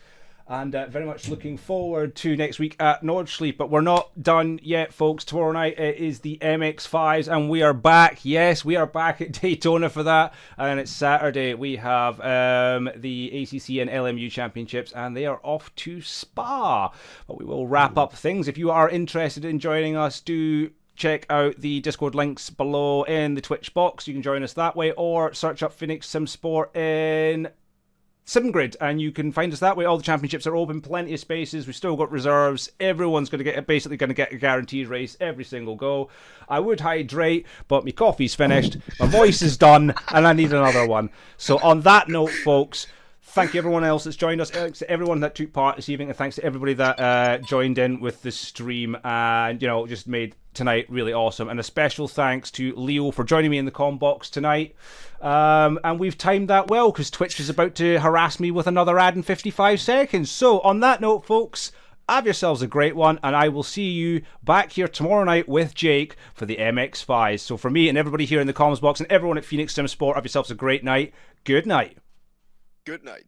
And very much looking forward to next week at Nordsleep. But we're not done yet, folks. Tomorrow night it is the MX5s, and we are back. Yes, we are back at Daytona for that. And it's Saturday. We have the ACC and LMU championships, and they are off to Spa. But we will wrap up things. If you are interested in joining us, do check out the Discord links below in the Twitch box. You can join us that way, or search up Phoenix Sim Sport in SimGrid, and you can find us that way. All the championships are open, plenty of spaces. We've still got reserves. Everyone's basically going to get a guaranteed race every single go. I would hydrate, but my coffee's finished, my voice is done, and I need another one. So on that note, folks, thank you everyone else that's joined us, thanks to everyone that took part this evening, and thanks to everybody that joined in with the stream and, you know, just made tonight really awesome. And a special thanks to Leo for joining me in the comm box tonight. And we've timed that well, because Twitch is about to harass me with another ad in 55 seconds. So on that note, folks, have yourselves a great one, and I will see you back here tomorrow night with Jake for the MX5s. So for me and everybody here in the comms box and everyone at Phoenix Sim Sport, have yourselves a great night. Good night. Good night.